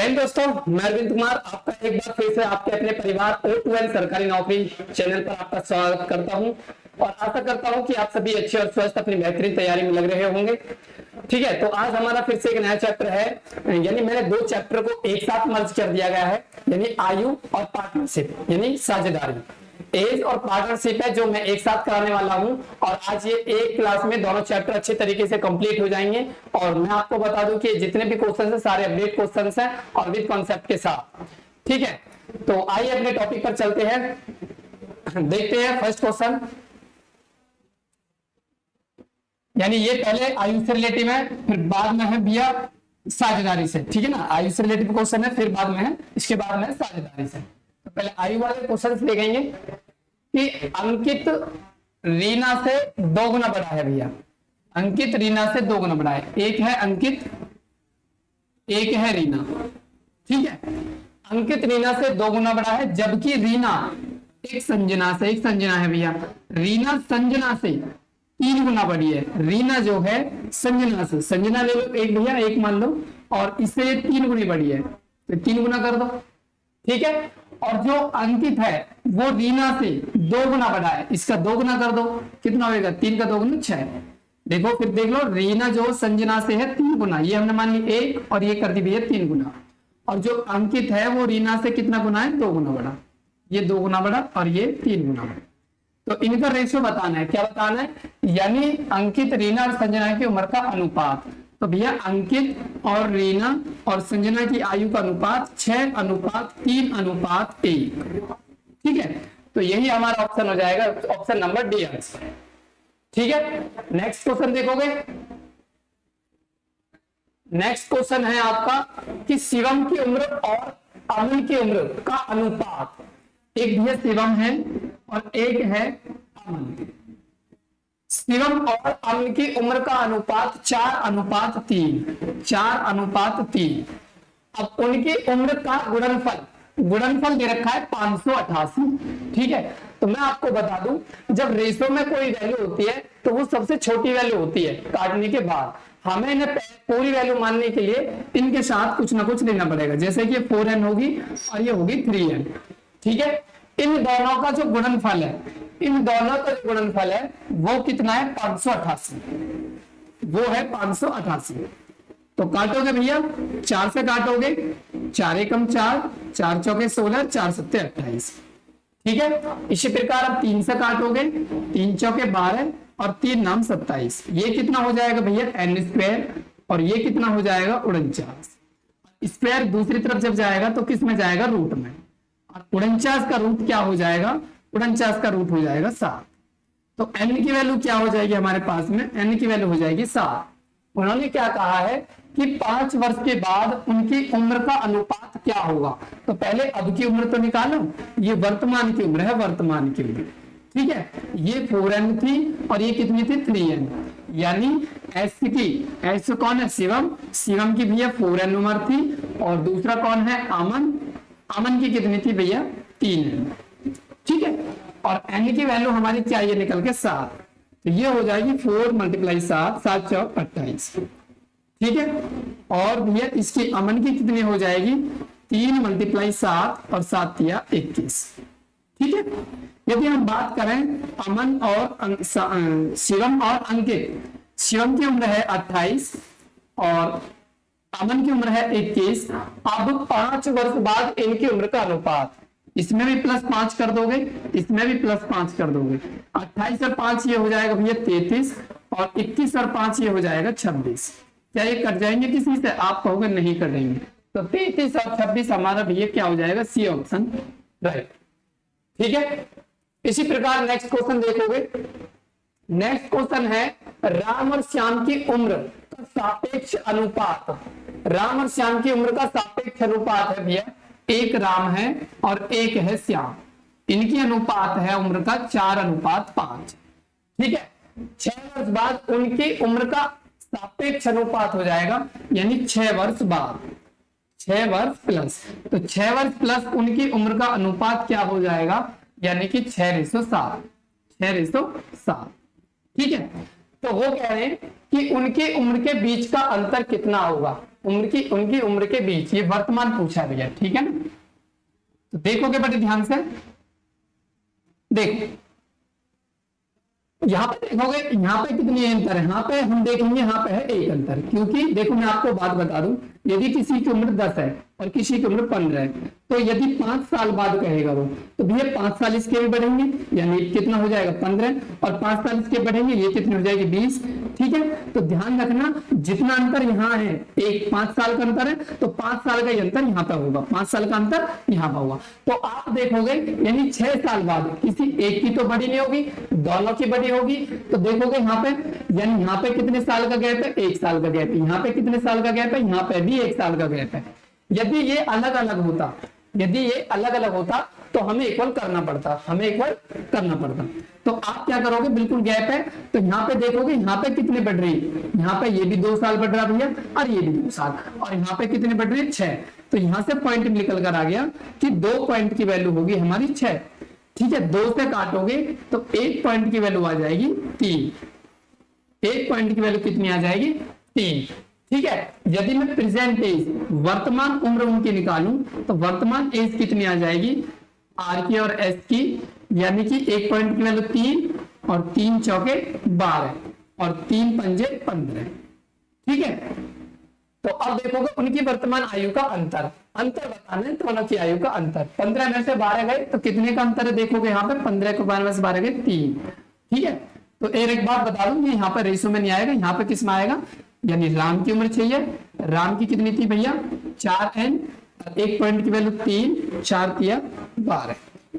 जय हिंद दोस्तों, मैं अरविंद कुमार आपका एक बार फिर से आपके अपने परिवार O2L सरकारी नौकरी चैनल पर आपका स्वागत करता हूं और आशा करता हूं कि आप सभी अच्छे और स्वस्थ अपनी बेहतरीन तैयारी में लग रहे होंगे। ठीक है, तो आज हमारा फिर से एक नया चैप्टर है, यानी मैंने दो चैप्टर को एक साथ मर्ज कर दिया गया है, यानी आयु और पार्टनरशिप यानी साझेदारी। एज और पार्टनरशिप है जो मैं एक साथ कराने वाला हूं और आज ये एक क्लास में दोनों चैप्टर अच्छे तरीके से कंप्लीट हो जाएंगे। और मैं आपको बता दूं कि जितने भी क्वेश्चंस हैं सारे अपडेट क्वेश्चंस हैं और विद कॉन्सेप्ट के साथ। ठीक है, तो आइए अपने टॉपिक पर चलते हैं, देखते हैं फर्स्ट क्वेश्चन। यानी ये पहले आयु से रिलेटिव है, फिर बाद में है भैया साझेदारी से। ठीक है ना, आयु से रिलेटिव क्वेश्चन है, फिर बाद में है, इसके बाद में साझेदारी से। तो पहले आयु वाले क्वेश्चन देखेंगे कि अंकित रीना से 2 गुना बड़ा है भैया। अंकित रीना से 2 गुना बड़ा है। एक है अंकित, एक है रीना। ठीक है, अंकित रीना से 2 गुना बड़ा है, जबकि रीना एक संजना है भैया। रीना संजना से 3 गुना बड़ी है। रीना जो है संजना से, संजना ले लो एक भैया, एक मान लो, और इससे 3 गुनी बड़ी है, तो 3 गुना कर दो। ठीक है, और जो अंकित है वो रीना से 2 गुना बड़ा है, इसका 2 गुना कर दो, कितना होगा? 3 का 2 गुना 6। देखो फिर देख लो, रीना जो संजना से है 3 गुना, ये हमने मान ली 1 और ये कर दी भैया 3 गुना। और जो अंकित है वो रीना से कितना गुना है? 2 गुना बड़ा। ये 2 गुना बड़ा और ये 3 गुना बड़ा। तो इनका रेशियो बताना है। क्या बताना है? यानी अंकित, रीना और संजना की उम्र का अनुपात। तो भैया अंकित और रीना और संजना की आयु का अनुपात 6:3:1। ठीक है, तो यही हमारा ऑप्शन हो जाएगा, ऑप्शन नंबर डी। ठीक है, नेक्स्ट क्वेश्चन देखोगे। नेक्स्ट क्वेश्चन है आपका कि शिवम की उम्र और अमन की उम्र का अनुपात। एक भैया शिवम है और एक है अमन। शिवम और अमन की उम्र का अनुपात 4:3। अब उनकी उम्र का गुणनफल दे रखा है 588। ठीक है, तो मैं आपको बता दूं, जब रेशो में कोई वैल्यू होती है तो वो सबसे छोटी वैल्यू होती है काटने के बाद। हमें इन्हें पूरी वैल्यू मानने के लिए इनके साथ कुछ ना कुछ लेना पड़ेगा, जैसे कि 4n होगी और ये होगी 3n। ठीक है, इन दोनों का जो गुणनफल है वो कितना है? 588। वो है 588। तो काटोगे भैया, 4 से काटोगे, 4 एकम 4, 4 चौके 16, 4 सत्ते 28। ठीक है, इसी प्रकार अब 3 से काटोगे, 3 चौके 12 और 3 नाम 27। ये कितना हो जाएगा भैया? n² और ये कितना हो जाएगा? 49। स्क्वायर दूसरी तरफ जब जाएगा तो किस में जाएगा? रूट में। और 49 का रूट क्या हो जाएगा? 49 का रूट हो जाएगा 7। तो n की वैल्यू क्या हो जाएगी हमारे पास में? n की वैल्यू हो जाएगी 7। उन्होंने क्या कहा है कि 5 वर्ष के बाद उनकी उम्र का अनुपात क्या होगा। तो पहले अब की उम्र तो निकालो, ये वर्तमान की उम्र है, वर्तमान की उम्र। ठीक है, ये 4n थी और ये कितनी थी? 3n। यानी एस कौन है? शिवम की भैया 4n उम्र थी और दूसरा कौन है? अमन की कितनी थी भैया? 3n। ठीक है, और n की वैल्यू हमारी क्या? ये निकल के 7। तो ये हो जाएगी 4 × 7, 7 चौक 28। ठीक है, और भैया इसकी अमन की कितनी हो जाएगी? 3 × 7 और 7 तिया 21। ठीक है, यदि हम बात करें अमन और शिवम और अंकित, शिवम की उम्र है 28 और अमन की उम्र है 21। अब 5 वर्ष बाद इनकी उम्र का अनुपात, इसमें भी +5 कर दोगे, इसमें भी +5 कर दोगे। 28 और 5 ये हो जाएगा भैया 33 और 21 और 5 ये हो जाएगा 26। क्या ये कट जाएंगे किसी से? आप कहोगे नहीं कटेंगे। तो 33 और 26 हमारा भैया क्या हो जाएगा? C option right. ठीक है, इसी प्रकार नेक्स्ट क्वेश्चन देखोगे। नेक्स्ट क्वेश्चन है राम और श्याम की उम्र का सापेक्ष अनुपात। राम और श्याम की उम्र का सापेक्ष अनुपात है भैया, एक राम है और एक है श्याम। इनकी अनुपात है उम्र का 4:5। ठीक है, 6 वर्ष बाद उनकी उम्र का सापेक्ष अनुपात हो जाएगा, यानी 6 वर्ष बाद, 6 वर्ष प्लस, तो 6 वर्ष प्लस उनकी उम्र का अनुपात क्या हो जाएगा? यानी कि 6:7। 6:7। ठीक है, तो वो कह रहे हैं कि उनकी उम्र के बीच का अंतर कितना होगा। उनकी उम्र के बीच, ये वर्तमान पूछा है भैया, ठीक है ना। तो देखोगे बड़े ध्यान से, देखो यहाँ पे देखोगे, यहाँ पे कितनी अंतर है, यहाँ पे हम देखेंगे यहाँ पे है एक अंतर, क्योंकि देखो मैं आपको बात बता दूं, यदि किसी की उम्र 10 है और किसी की उम्र 15 है, तो यदि 5 साल बाद कहेगा वो, तो भैया 5 साल इसके भी बढ़ेंगे, यानी कितना हो जाएगा 15, और 5 साल इसके बढ़ेंगे, ये कितनी हो जाएगी 20, ठीक है। तो ध्यान रखना, जितना अंतर यहाँ है, एक 5 साल का अंतर है, तो 5 साल का अंतर यहाँ पे होगा, 5 साल का अंतर यहाँ पे होगा। तो आप देखोगे यानी 6 साल बाद किसी एक की तो बड़ी नहीं होगी, दोनों की बड़ी होगी। तो देखोगे यहाँ पे, यानी यहाँ पे कितने साल का गैप है, 1 साल का गैप है, यहाँ पे कितने साल का गैप है, यहाँ पे भी 1 साल का गैप है। यदि ये अलग अलग होता, यदि ये अलग अलग होता तो हमें इक्वल करना पड़ता, हमें इक्वल करना पड़ता। तो आप क्या करोगे, बिल्कुल गैप है, तो यहाँ पे देखोगे यहाँ पे कितने बढ़ रही है, यहाँ पे ये भी 2 साल बढ़ रहा भैया, और ये भी 2 साल, और यहाँ पे कितने बढ़ रही है 6। तो यहाँ से पॉइंट निकल कर आ गया कि 2 पॉइंट की वैल्यू होगी हमारी 6, ठीक है। 2 से काटोगे तो 1 पॉइंट की वैल्यू आ जाएगी 3, 1 पॉइंट की वैल्यू कितनी आ जाएगी 3, ठीक है। यदि मैं प्रेजेंट एज, वर्तमान उम्र उनकी निकालूं, तो वर्तमान एज कितनी आ जाएगी, आर की और एस की, यानी कि 1 पॉइंट की वैल्यू 3, और 3 चौके 12, और 3 पंजे 15, ठीक है। तो अब देखोगे उनकी वर्तमान आयु का अंतर बताना है, दोनों की आयु का अंतर। 15 में से 12 गए तो कितने का अंतर है, देखोगे यहाँ पे 15 को 12 में से 12 गए 3, ठीक है। तो एक बात बता दूं, यहाँ पर रेशो में नहीं आएगा, यहाँ पे किस में आएगा, यानी राम की उम्र चाहिए, राम की कितनी थी भैया 4n, 1 पॉइंट की वैल्यू 3, 4 तिया 12।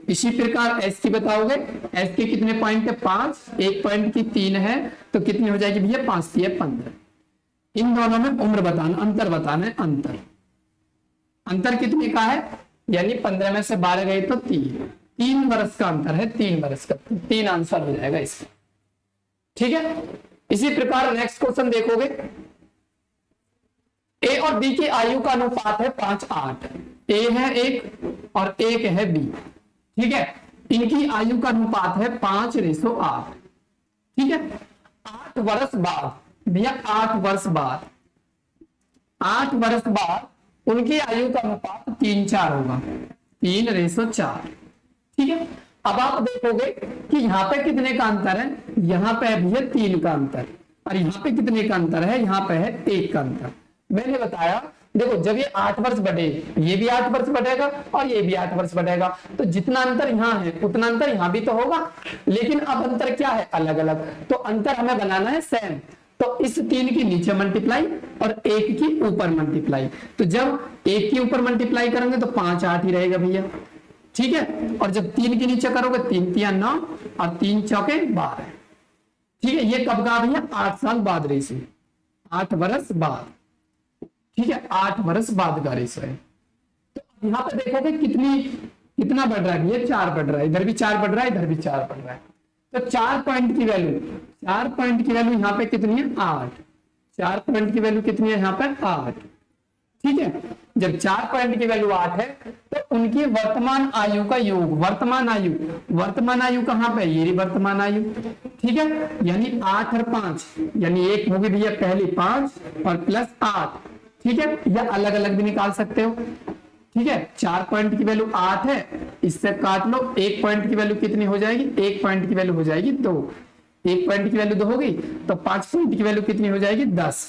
इसी प्रकार एस की बताओगे, एस के कितने पॉइंट है 5, 1 पॉइंट की 3 है, तो कितनी हो जाएगी भैया 5 तिया 15। इन दोनों में उम्र बताना, अंतर बताना है, अंतर कितने का है, यानी 15 में से 12 गए तो 3 वर्ष का अंतर है, 3 वर्ष का, 3 आंसर हो जाएगा इसका, ठीक है। इसी प्रकार नेक्स्ट क्वेश्चन देखोगे, ए और बी की आयु का अनुपात है 5:8, ए है 1 और 1 है बी, ठीक है। इनकी आयु का अनुपात है 5:8, ठीक है। 8 वर्ष बाद भैया, 8 वर्ष बाद, 8 वर्ष बाद उनकी आयु का अनुपात 3:4 होगा, 3:4, ठीक है। अब आप देखोगे कि यहाँ पे कितने का अंतर है, यहाँ पे है भैया 3 का अंतर, और यहाँ पे कितने का अंतर है, यहाँ पे है 1 का अंतर। मैंने बताया देखो, जब ये 8 वर्ष बढ़े, ये भी 8 वर्ष बढ़ेगा और ये भी 8 वर्ष बढ़ेगा, तो जितना अंतर यहाँ है उतना अंतर यहाँ भी तो होगा, लेकिन अब अंतर क्या है, अलग अलग। तो अंतर हमें बनाना है सेम, तो इस 3 की नीचे मल्टीप्लाई और 1 की ऊपर मल्टीप्लाई। तो जब 1 की ऊपर मल्टीप्लाई करेंगे तो 5 8 ही रहेगा भैया, ठीक है। और जब 3 के नीचे करोगे 3 तिया 9 और 3 चौके 12, ठीक है। ये कब का भैया, 8 साल बाद रेशो, 8 वर्ष बाद, ठीक है, 8 वर्ष बाद का रेशो है। तो यहाँ पे देखोगे कितना बढ़ रहा है भैया, 4 बढ़ रहा है, इधर भी 4 बढ़ रहा है, इधर भी 4 बढ़ रहा है। तो 4 पॉइंट की वैल्यू, 4 पॉइंट की वैल्यू यहाँ पे कितनी है 8, 4 पॉइंट की वैल्यू कितनी है यहाँ पे 8, ठीक है। जब 4 पॉइंट की वैल्यू 8 है तो उनकी वर्तमान आयु का योग, वर्तमान आयु कहाँ पे, ये वर्तमान आयु, ठीक है। यानी 8 और 5, यानी एक होगी भैया पहली 5 और प्लस 8, ठीक है। या अलग अलग भी निकाल सकते हो, ठीक है। 4 पॉइंट की वैल्यू 8 है, इससे काट लो, 1 पॉइंट की वैल्यू कितनी हो जाएगी, 1 पॉइंट की वैल्यू हो जाएगी 2, 1 पॉइंट की वैल्यू 2 होगी, तो 5 पॉइंट की वैल्यू कितनी हो जाएगी 10,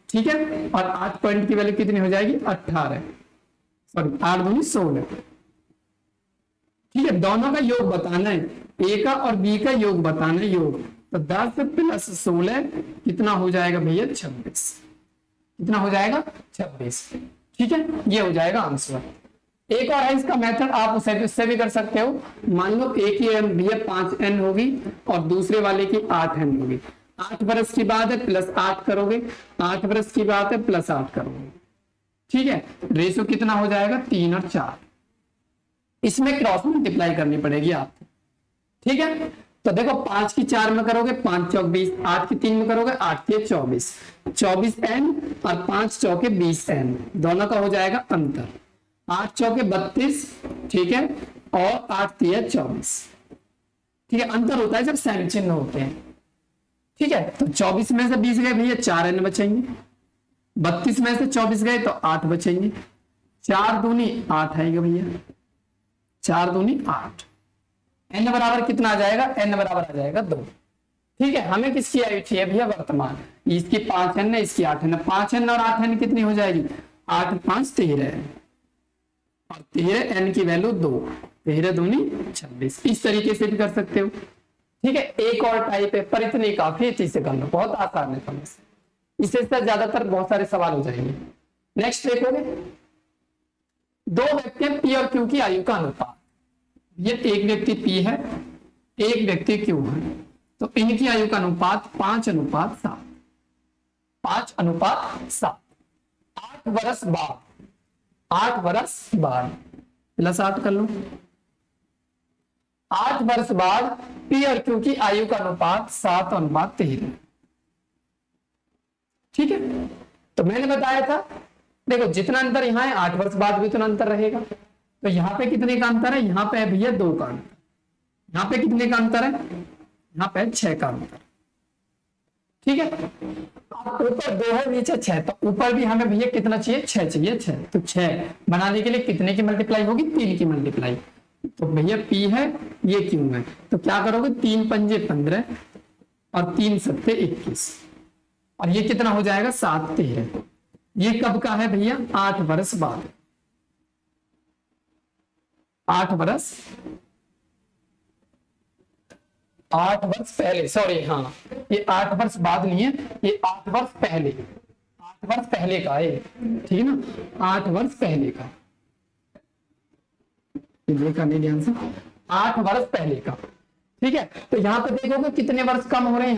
ठीक है। और 8 पॉइंट की वैल्यू कितनी हो जाएगी 18, सॉरी 8 दूनी 16, ठीक है। दोनों का योग बताना है, ए का और बी का योग बताना है, योग। तो 10 प्लस 16 कितना हो जाएगा भैया 26, कितना हो जाएगा 26, ठीक है। ये हो जाएगा आंसर। एक और है इसका मेथड, आप उससे भी कर सकते हो। मान लो एक ही भैया 5n होगी और दूसरे वाले की 8n होगी, 8 वर्ष की बात है प्लस 8 करोगे, 8 वर्ष की बात है प्लस 8 करोगे, ठीक है। रेशो कितना हो जाएगा 3 और 4, इसमें क्रॉस मल्टीप्लाई करनी पड़ेगी आपको, ठीक है। तो देखो 5 की 4 में करोगे 5 चौक 20, 8 की 3 में करोगे 8 के 24, 24n और 5 चौके 20n, दोनों का हो जाएगा अंतर, 8 चौके 32, ठीक है, और 8 तिया 24, ठीक है। अंतर होता है जब सेम चिन्ह होते हैं, ठीक है। तो 24 में से 20 गए भैया 4n बचेंगे, 32 में से 24 गए तो 8 बचेंगे, 4 दूनी 8 आएगा भैया, 4 दूनी 8। n बराबर कितना आ जाएगा, n बराबर आ जाएगा 2। ठीक है, हमें किसकी आयु चाहिए भैया, वर्तमान। इसकी 5n है, इसकी 8n है, 5n और 8n कितनी हो जाएगी, 8 5 13 और 13 n की वैल्यू 2, 13 दूनी 26। इस तरीके से भी कर सकते हो। ठीक है, एक और टाइप है पर इतनी काफी है, चीज से कर लो, बहुत आसान है समझ। इससे ज्यादातर बहुत सारे सवाल हो जाएंगे। नेक्स्ट देखोगे, दो व्यक्ति पी और क्यू की आयु का अनुपात। ये एक व्यक्ति पी है, एक व्यक्ति क्यू है, तो इनकी आयु का अनुपात 5:7, 5:7। 8 वर्ष बाद, 8 वर्ष बाद प्लस 8 कर लो, 8 वर्ष बाद पी और क्यू की आयु का अनुपात 7:13। ठीक है, तो मैंने बताया था, देखो जितना अंतर यहाँ है 8 वर्ष बाद भी उतना अंतर रहेगा। तो यहाँ पे कितने का अंतर है, यहाँ पे है भैया 2 का अंतर, यहाँ पे कितने का अंतर है, यहाँ पे 6 का अंतर। ठीक है, अब ऊपर 2 है नीचे 6, तो ऊपर भी हमें भैया कितना चाहिए, 6 चाहिए, 6। तो 6 बनाने के लिए कितने की मल्टीप्लाई होगी, 3 की मल्टीप्लाई। तो भैया पी है, ये क्यू है, तो क्या करोगे, 3 पंजे 15 और 3 सत्ते 21, और ये कितना हो जाएगा 7 13। ये कब का है भैया, 8 वर्ष बाद, 8 वर्ष, 8 वर्ष पहले, सॉरी हाँ, ये 8 वर्ष बाद नहीं है, ये 8 वर्ष पहले, 8 वर्ष पहले का है, ठीक है ना, 8 वर्ष पहले का, देखा नहीं ध्यान से, 8 वर्ष पहले का। ठीक है, तो यहाँ पे देखोगे कितने वर्ष कम हो रहे हैं,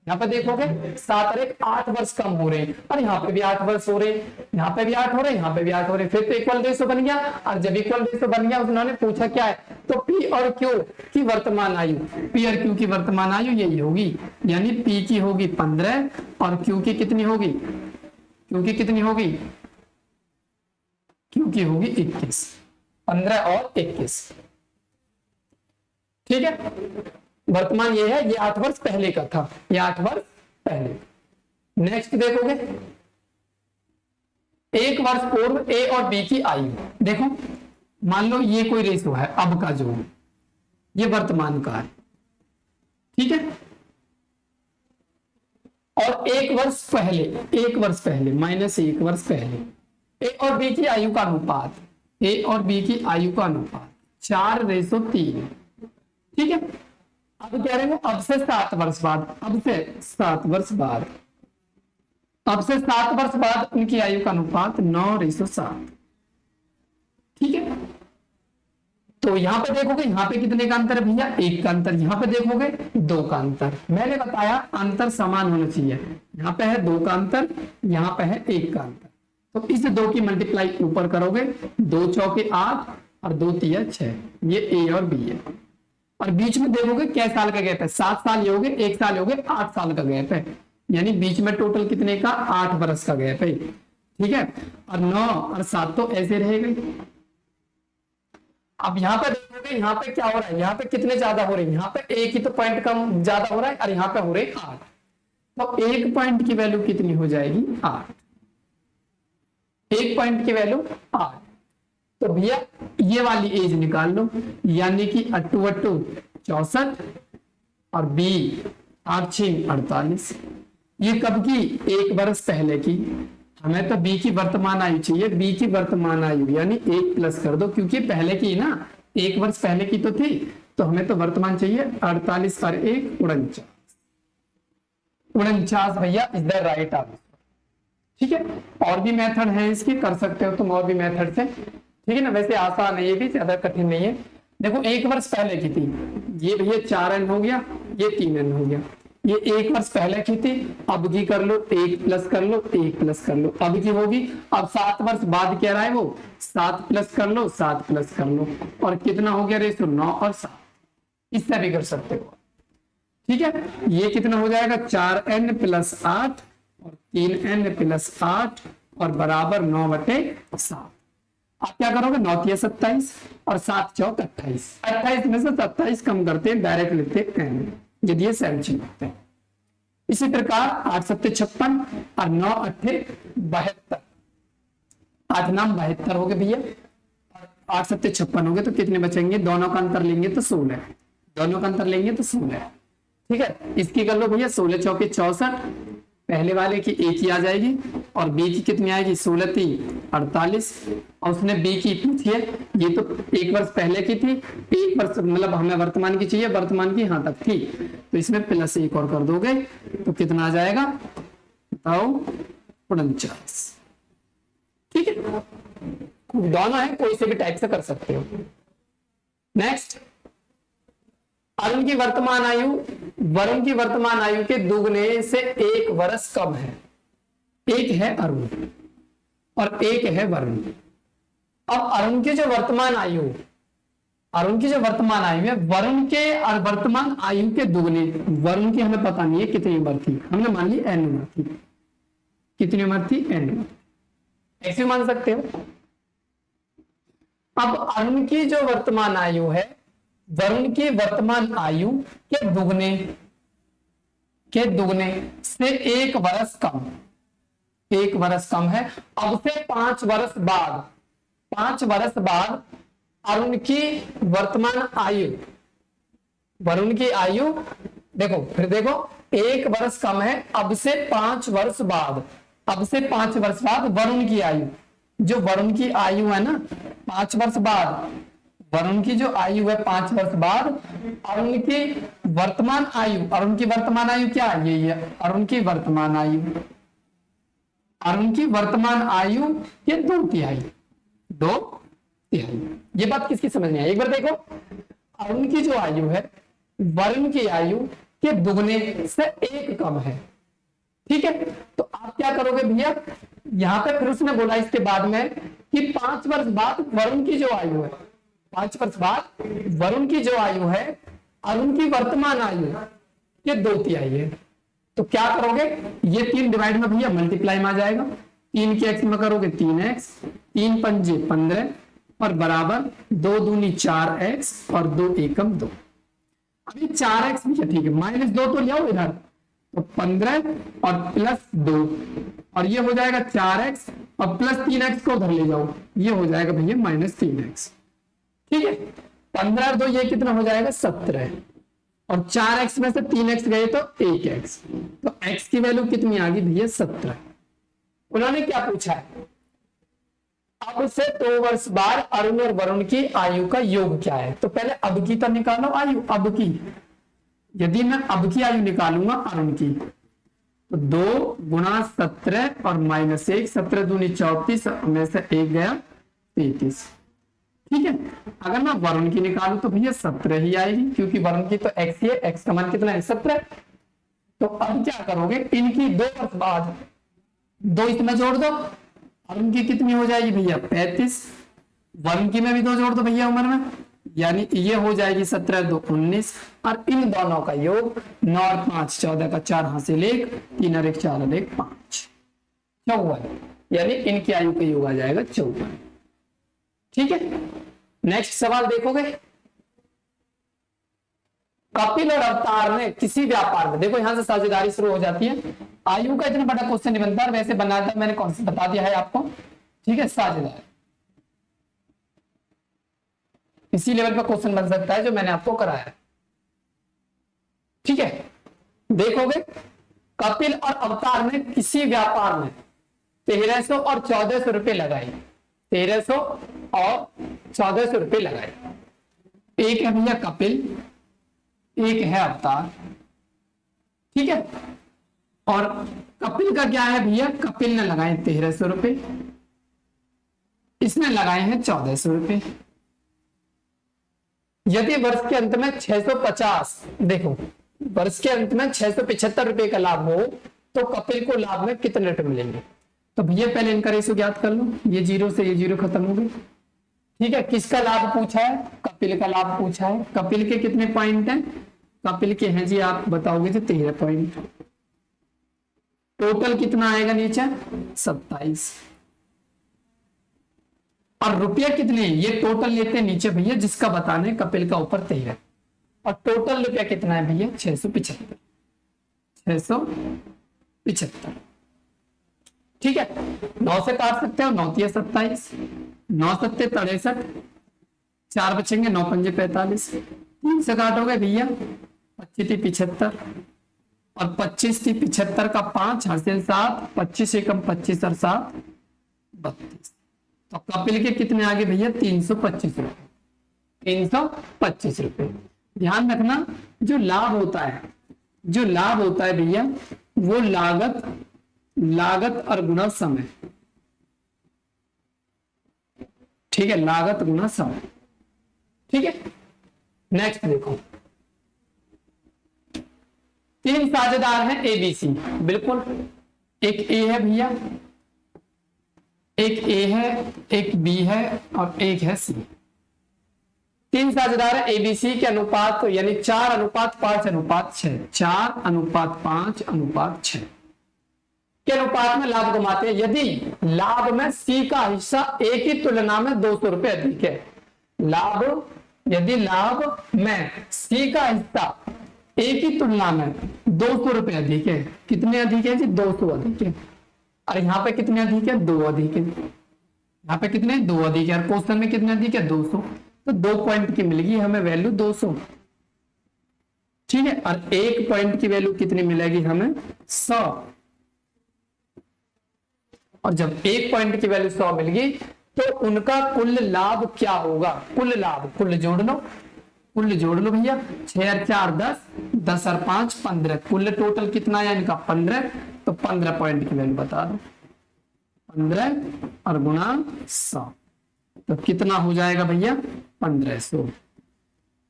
यहाँ पे देखोगे 7 और 1 8 वर्ष कम हो रहे हैं, और यहाँ पे भी 8 वर्ष हो रहे हैं, यहाँ पे भी 8 हो रहे हैं, यहाँ पे भी 8 हो रहे हैं, फिर तो इक्वल रेशो बन गया। और जब इक्वल रेशो बन गया, उन्होंने पूछा क्या है, तो पी और क्यू की वर्तमान आयु, पी और क्यू की वर्तमान आयु यही होगी, यानी पी की होगी 15 और क्यू की कितनी होगी, क्यू की कितनी होगी, क्यू की होगी 21, 15 और 21। ठीक है, वर्तमान ये है, ये 8 वर्ष पहले का था, ये 8 वर्ष पहले। नेक्स्ट देखोगे, 1 वर्ष पूर्व ए और बी की आयु। देखो मान लो ये कोई रेशो है, अब का जो ये वर्तमान का है, ठीक है, और 1 वर्ष पहले, 1 वर्ष पहले माइनस 1 वर्ष पहले ए और बी की आयु का अनुपात, ए और बी की आयु का अनुपात 4:3। ठीक है, अब कह रहे हैं अब से 7 वर्ष बाद, अब से 7 वर्ष बाद, अब से 7 वर्ष बाद उनकी आयु का अनुपात 9:7। ठीक है, तो यहां पे देखोगे, यहां पे कितने का अंतर है भैया, 1 का अंतर, यहां पे देखोगे 2 का अंतर। मैंने बताया अंतर समान होना चाहिए, यहां पे है 2 का अंतर, यहां पे है 1 का अंतर, तो इस 2 की मल्टीप्लाई ऊपर करोगे, 2 चौके 8 और 2 तिया 6, ये ए और बी है। और बीच में देखोगे क्या साल का गैप है, 7 साल ये हो गए, 1 साल हो गए, 8 साल का गैप है, यानी बीच में टोटल कितने का, 8 वर्ष का गैप है। ठीक है, और 9 और 7 तो ऐसे रहेगा। अब यहाँ पे देखोगे, यहाँ पे क्या हो रहा है, यहाँ पे कितने ज्यादा हो रहे हैं, यहाँ पे एक ही तो पॉइंट कम ज्यादा हो रहा है, और यहाँ पे हो रहे 8, तो 1 पॉइंट की वैल्यू कितनी हो जाएगी, 8, 1 पॉइंट की वैल्यू 8। तो भैया ये वाली एज निकाल लो, यानी कि 8 8 64 और बी 8 6 48। ये कब की, 1 वर्ष पहले की। हमें तो बी की वर्तमान आयु चाहिए, बी की वर्तमान आयु यानी 1 प्लस कर दो, क्योंकि पहले की ना, 1 वर्ष पहले की तो थी, तो हमें तो वर्तमान चाहिए 48 और 1 49, 49 भैया इज द राइट आंसर। ठीक है, और भी मेथड है इसके, कर सकते हो तुम और भी मेथड से। ठीक है ना, वैसे आसान है, ये भी ज्यादा कठिन नहीं है। देखो 1 वर्ष पहले की थी, ये भैया 4n हो गया, ये 3n हो गया, ये 1 वर्ष पहले की थी, अब की कर लो, 1 प्लस कर लो, 1 प्लस कर लो, अब की होगी। अब 7 वर्ष बाद कह रहा है वो, 7 प्लस कर लो, 7 प्लस कर लो, और कितना हो गया रेशो, 9 और 7। इससे भी कर सकते हो। ठीक है, ये कितना हो जाएगा, 4n + 8 और 3n + 8 और बराबर 9/7। आप क्या करोगे, 9 × 27 और 7 × 28, 28 में से 27 कम करते हैं, डायरेक्ट लिखते हैं n, यदि ये सेंचुरी होते हैं। इसी प्रकार 8 सत्ते 56 और 9 अट्ठे 72, 8 नाम 72 हो गए भैया, 8 सत्ते 56 हो गए, तो कितने बचेंगे? दोनों का अंतर लेंगे तो 16, दोनों का अंतर लेंगे तो 16। ठीक है, इसकी कर लो भैया, 16 चौके 64, पहले वाले की एक ही आ जाएगी और बी की कितनी आएगी? 16 3 48, और उसने बी की पूछी है, ये तो 1 वर्ष पहले की थी, 1 वर्ष मतलब हमें वर्तमान की चाहिए, वर्तमान की यहाँ तक थी, तो इसमें +1 और कर दोगे तो कितना आ जाएगा बताओ? 49। ठीक है, दोनों है, कोई से भी टाइप से कर सकते हो। नेक्स्ट, अरुण की वर्तमान आयु वरुण की वर्तमान आयु के दुगने से 1 वर्ष कम है। एक है अरुण और एक है वरुण। अब अरुण की जो वर्तमान आयु है वरुण के और वर्तमान आयु के दुगने, वरुण की हमें पता नहीं है कितनी उम्र थी, हमने मान ली n उम्र थी। कितनी उम्र थी? n उम्र, ऐसे मान सकते हो। अब अरुण की जो वर्तमान आयु है वरुण की वर्तमान आयु के दुगने से 1 वर्ष कम, 1 वर्ष कम है। अब से 5 वर्ष बाद अरुण की वर्तमान आयु, वरुण की आयु देखो, फिर देखो 1 वर्ष कम है, अब से 5 वर्ष बाद, वरुण की आयु, जो वरुण की आयु है ना 5 वर्ष बाद, वरुण की जो आयु है 5 वर्ष बाद, अरुण की वर्तमान आयु क्या है? ये अरुण की वर्तमान आयु के 2/3। ये बात किसकी समझ में आई? एक बार देखो, अरुण की जो आयु है वरुण की आयु के दुगने से 1 कम है। ठीक है, तो आप क्या करोगे भैया, यहां पे फिर उसने बोला इसके बाद में कि 5 वर्ष बाद वरुण की जो आयु है, 5 वर्ष बाद वरुण की जो आयु है अरुण की वर्तमान आयु ये 2/3 है। तो क्या करोगे, ये 3 डिवाइड में भैया मल्टीप्लाई में आ जाएगा, 3 के x में करोगे 3x, 3 पंजे 15 और बराबर 2 दूनी 4x और 2 एकम 2। अभी 4x भी ठीक है, -2 तो ले आओ इधर, तो 15 और +2 और ये हो जाएगा 4x और +3x को उधर ले जाओ, ये हो जाएगा भैया -3x। ठीक है, 15 और 2 ये कितना हो जाएगा? 17 और 4x में से 3x गए तो 1x, तो x की वैल्यू कितनी आ गई भैया? 17। उन्होंने क्या पूछा है, अब से 2 वर्ष बाद अरुण और वरुण की आयु का योग क्या है? तो पहले अब की तो निकालो आयु, अब की, यदि मैं अब की आयु निकालूंगा अरुण की, तो 2 गुणा 17 और -1, 17 दूनी 34 में से 1 गया 33। ठीक है, अगर मैं वरुण की निकालूं तो भैया 17 ही आएगी, क्योंकि वरुण की तो x ही है, x का मान कितना है? 17। तो अब क्या करोगे, इनकी 2 वर्ष बाद 2 इसमें जोड़ दो, अरुण की कितनी हो जाएगी भैया? 35, वरुण की में भी 2 जोड़ दो भैया उम्र में, यानी ये हो जाएगी 17 2 19, और इन दोनों का योग 9 और 5 14 का 4 हासिल 1, 3 और 1 4 और 1 5, 54, यानी इनकी आयु का योग आ जाएगा 54। ठीक है, नेक्स्ट सवाल देखोगे, कपिल और अवतार ने किसी व्यापार में, देखो यहां से साझेदारी शुरू हो जाती है। आयु का इतना बड़ा क्वेश्चन नहीं बनता, वैसे बनाया था मैंने, कौन सा बता दिया है आपको। ठीक है, साझेदारी इसी लेवल पर क्वेश्चन बन सकता है जो मैंने आपको कराया है। ठीक है, देखोगे कपिल और अवतार ने किसी व्यापार में 1300 और 1400 रुपए लगाए, 1300 और 1400 रुपए लगाए। एक है भैया कपिल, एक है अवतार। ठीक है, और कपिल का क्या है भैया, कपिल ने लगाए 1300 रुपए, इसने लगाए हैं 1400 रुपए। यदि वर्ष के अंत में 650, देखो वर्ष के अंत में 675 रुपए का लाभ हो तो कपिल को लाभ में कितने रुपए मिलेंगे? तो भैया पहले इनका रेशो ज्ञात कर लो, ये 0 से ये 0 खत्म हो गए। ठीक है, किसका लाभ पूछा है? कपिल का लाभ पूछा है। कपिल के कितने पॉइंट हैं? कपिल के हैं जी, आप बताओगे तो 13 पॉइंट। टोटल कितना आएगा नीचे? 27। और रुपया कितने? ये टोटल लेते हैं नीचे भैया, जिसका बताना है कपिल का ऊपर 13, और टोटल रुपया कितना है भैया? 675। 675। ठीक है, 9 से काट सकते हो, 9 तिया 27, 9 सत्ते 63, 4 बचेंगे, 9 पंजे 45, 3 से काटोगे भैया 25 थी 75 और 25 थी 75 का 5 हासिल 7, 25 एकम 25 और 7 32। तो कपिल के कितने आगे भैया 325 रुपए, 325 रुपए। ध्यान रखना जो लाभ होता है, जो लाभ होता है भैया वो लागत और गुना समय। ठीक है, लागत गुना समय। ठीक है, नेक्स्ट देखो, 3 साझेदार हैं एबीसी, बिल्कुल। एक ए है भैया, एक ए है, एक बी है और एक है सी। 3 साझेदार है एबीसी के अनुपात यानी 4:5:6, 4:5:6 के अनुपात में लाभ कमाते हैं। यदि लाभ में सी का हिस्सा ए की तुलना में 200 रुपए अधिक है, यदि लाभ में सी का हिस्सा ए की तुलना में 200 रुपए अधिक है, कितने अधिक है जी 200 अधिक है। और यहाँ पे कितने अधिक है 2 अधिक है, यहाँ पे कितने 2 अधिक है और क्वेश्चन में कितने अधिक है 200, तो 2 पॉइंट की मिलेगी हमें वैल्यू 200। ठीक है, और 1 पॉइंट की वैल्यू कितनी मिलेगी हमें 100। और जब 1 पॉइंट की वैल्यू 100 मिल गई तो उनका कुल लाभ क्या होगा, कुल लाभ, कुल जोड़ लो भैया, 6 और 4 10, 10 और 5 15, कुल टोटल कितना है इनका 15, तो 15 पॉइंट की वैल्यू बता दो, 15 और गुणा 100 तो कितना हो जाएगा भैया 1500।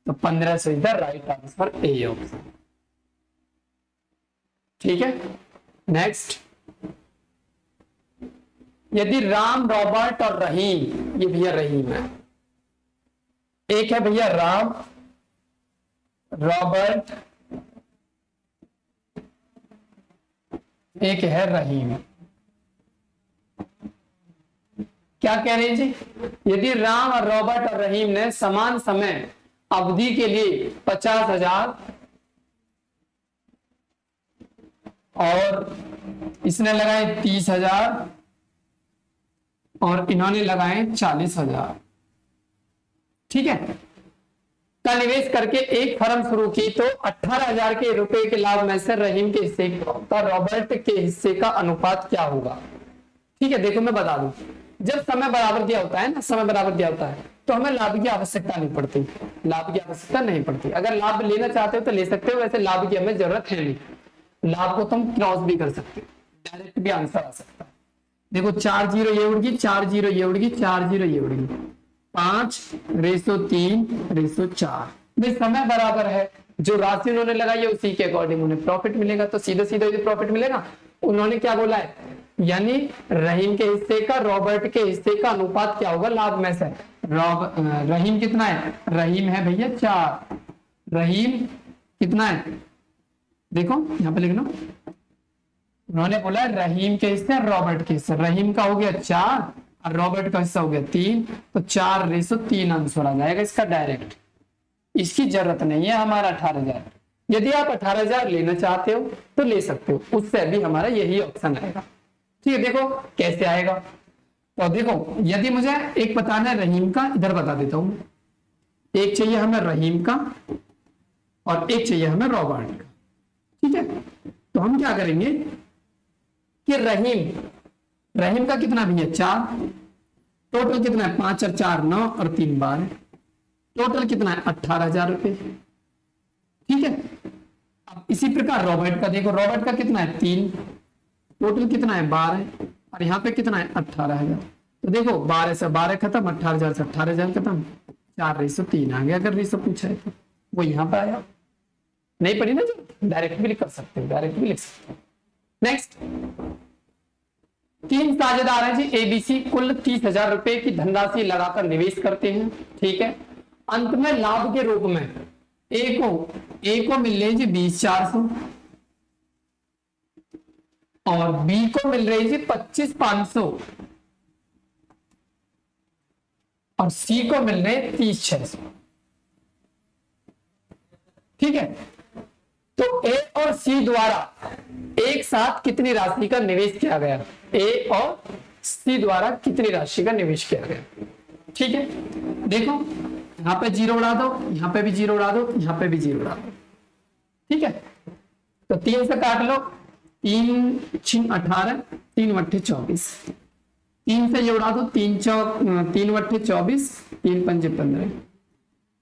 तो 1500 इधर राइट आंसर ए ऑप्शन। ठीक है, नेक्स्ट, यदि राम, रॉबर्ट और रहीम, ये भैया रहीम है, एक है भैया राम, रॉबर्ट, एक है रहीम। क्या कह रहे हैं जी, यदि राम और रॉबर्ट और रहीम ने समान समय अवधि के लिए 50,000 और इसने लगाए 30,000 और इन्होंने लगाए 40,000, ठीक है, का निवेश करके एक फर्म शुरू की, तो 18,000 के रुपए के लाभ में से रहीम के हिस्से का रॉबर्ट के हिस्से का अनुपात क्या होगा। ठीक है, देखो मैं बता दूं, जब समय बराबर दिया होता है ना, समय बराबर दिया होता है तो हमें लाभ की आवश्यकता नहीं पड़ती, लाभ की आवश्यकता नहीं पड़ती। अगर लाभ लेना चाहते हो तो ले सकते हो, वैसे लाभ की हमें जरूरत है नहीं, लाभ को तुम क्रॉस भी कर सकते हो, डायरेक्ट भी आंसर आ सकता है। देखो 4 0 ये उड़ गई, 4 0 ये उड़ गई, 4 0 ये उड़ गई, 5:3:4। भाई समय बराबर है, जो राशि उन्होंने लगाई है उसी के अकॉर्डिंग उन्हें प्रॉफिट मिलेगा, तो सीधे सीधे प्रॉफिट मिलेगा। उन्होंने क्या बोला है, यानी रहीम के हिस्से का रॉबर्ट के हिस्से का अनुपात क्या होगा लाभ में से। रहीम कितना है, रहीम है भैया 4, रहीम कितना है, देखो यहां पे लिख लो, उन्होंने बोला रहीम के हिस्से रॉबर्ट के हिस्से, रहीम का हो गया 4 और रॉबर्ट का हिस्सा हो गया 3, तो 4:3 आंसर आ जाएगा इसका डायरेक्ट। इसकी जरूरत नहीं है हमारा 18,000। यदि आप 18,000 लेना चाहते हो तो ले सकते हो, उससे भी हमारा यही ऑप्शन आएगा। ठीक है, देखो कैसे आएगा, तो देखो यदि मुझे एक बताना है रहीम का, इधर बता देता हूं, एक चाहिए हमें रहीम का और एक चाहिए हमें रॉबर्ट का। ठीक है, तो हम क्या करेंगे कि रहीम का कितना भी है 4, टोटल कितना है 5 और 4 9 और 3 12, टोटल कितना है 18,000 रुपए। ठीक है, अब इसी प्रकार रॉबर्ट का देखो, रॉबर्ट का कितना है 3, टोटल कितना है 12 और यहाँ पे कितना है 18,000। तो देखो 12 से 12 खत्म, 18,000 से 18,000 खत्म, 4:3 आ गया। अगर रेशो पूछा है तो वो यहाँ पे आया, नहीं पड़ी ना, जो डायरेक्ट भी लिख सकते हो, डायरेक्ट भी लिख सकते हो। नेक्स्ट, 3 साझेदार हैं जी एबीसी, कुल 30,000 रुपए की धनराशि लगाकर निवेश करते हैं। ठीक है, अंत में लाभ के रूप में ए को मिल रही जी 20,400 और बी को मिल रही जी 25,500 और सी को मिल रहे 30,600। ठीक है, तो ए और सी द्वारा एक साथ कितनी राशि का निवेश किया गया, ए और सी द्वारा कितनी राशि का निवेश किया गया। ठीक है, देखो यहाँ पे जीरो उड़ा दो, यहाँ पे भी जीरो उड़ा दो, यहाँ पे भी जीरो उड़ा दो। ठीक है, तो 3 से काट लो, 3 6 18, 3 वट्ठे 24, 3 से ये उड़ा दो, 3 वट्ठे 24, 3 पंजे 15,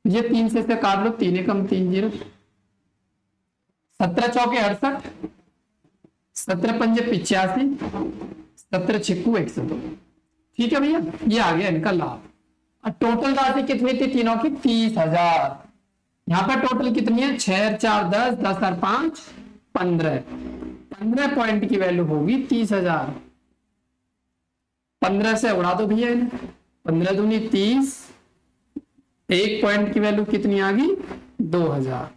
ये 3 से काट लो, 3 एकम 3 0, 17 चौके 68, 17 पंजे 85, 17 छिक्कू 102। ठीक है भैया, ये आ गया इनका लाभ। और टोटल राशि कितनी थी तीनों की, 30,000। यहाँ पर टोटल कितनी है, 6 4 10, 10 और 5 15, 15 पॉइंट की वैल्यू होगी 30,000। 15 से उड़ा दो भैया, 15 दूनी 30, 1 पॉइंट की वैल्यू कितनी आ गई, 2000।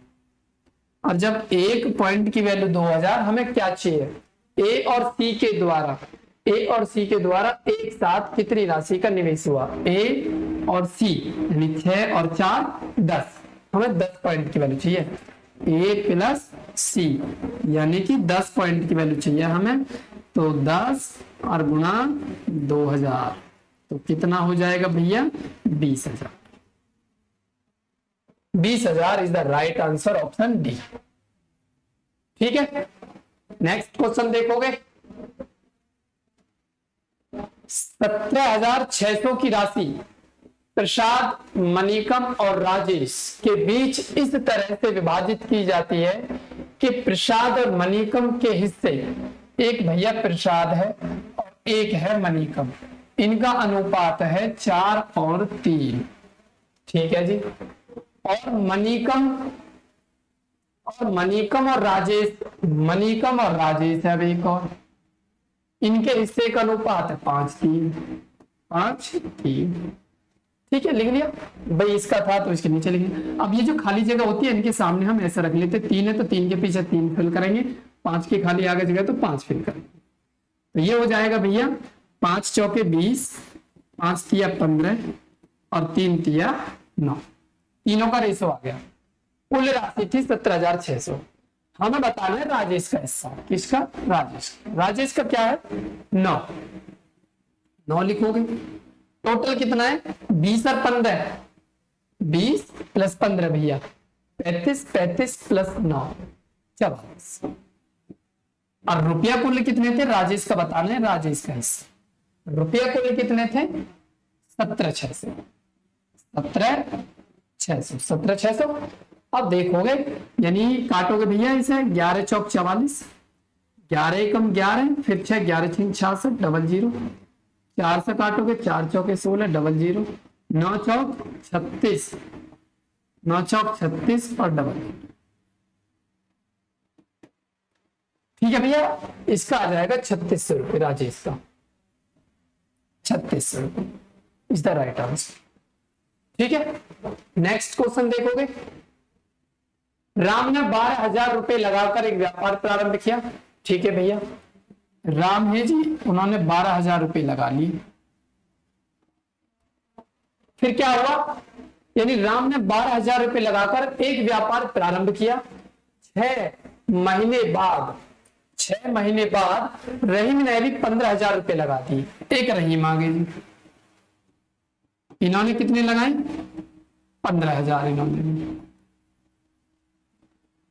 और जब 1 पॉइंट की वैल्यू 2000, हमें क्या चाहिए, ए और सी के द्वारा, ए और सी के द्वारा एक साथ कितनी राशि का निवेश हुआ, ए और सी यानी 6 और 4 10, हमें 10 पॉइंट की वैल्यू चाहिए, ए प्लस सी यानी कि 10 पॉइंट की वैल्यू चाहिए हमें। तो 10 और गुणा 2000, तो कितना हो जाएगा भैया, 20,000। 20,000 is the right answer, option D. ठीक है, नेक्स्ट क्वेश्चन देखोगे, 17,600 की राशि प्रसाद, मणिकम और राजेश के बीच इस तरह से विभाजित की जाती है कि प्रसाद और मणिकम के हिस्से, एक भैया प्रसाद है और एक है मणिकम, इनका अनुपात है 4 और 3। ठीक है जी, और मणिकम और राजेश, मणिकम और राजेश है एक और, इनके हिस्से का अनुपात है 5-3, 5-3। ठीक है, लिख लिया भाई, इसका था तो इसके नीचे लिखेंगे। अब ये जो खाली जगह होती है इनके सामने हम ऐसा रख लेते, 3 है तो 3 के पीछे 3 फिल करेंगे, 5 की खाली आगे जगह तो 5 फिल करेंगे। तो ये हो जाएगा भैया 5 चौके 20, 5 तिया 15 और 3 तिया 9, तीनों का रेशो आ गया। कुल राशि थी 17,600। हमें बताना है राजेश का हिस्सा, किसका, राजेश का क्या है, 9 लिखोगे। टोटल कितना है, 20 और 15, 20 प्लस 15 भैया 35 प्लस 9 44। और रुपया कुल कितने थे, राजेश का बताना है, राजेश का हिस्सा। रुपया कुल कितने थे, 17,600, 17,600। अब देखोगे यानी काटोगे भैया इसे, 11 चौक 44, 11 एकम 11, फिर 6 11 6 66 00, 4 से काटोगे 4 चौके 16 00, 9 चौक 36, 9 चौक 36 और 00। ठीक है भैया, इसका आ जाएगा 3600 रुपये, राजेश का 3600 रुपये इज द राइट आंसर। ठीक है, नेक्स्ट क्वेश्चन देखोगे, राम ने 12,000 रुपए लगाकर एक व्यापार प्रारंभ किया। ठीक है भैया, राम है जी, उन्होंने 12,000 रुपए लगा लिए। फिर क्या हुआ, यानी राम ने 12,000 रुपए लगाकर एक व्यापार प्रारंभ किया। 6 महीने बाद रहीम ने भी 15,000 रुपए लगा दिए। एक रहीम आ गई जी, इन्होंने कितने लगाए, 15,000 इन्होंने,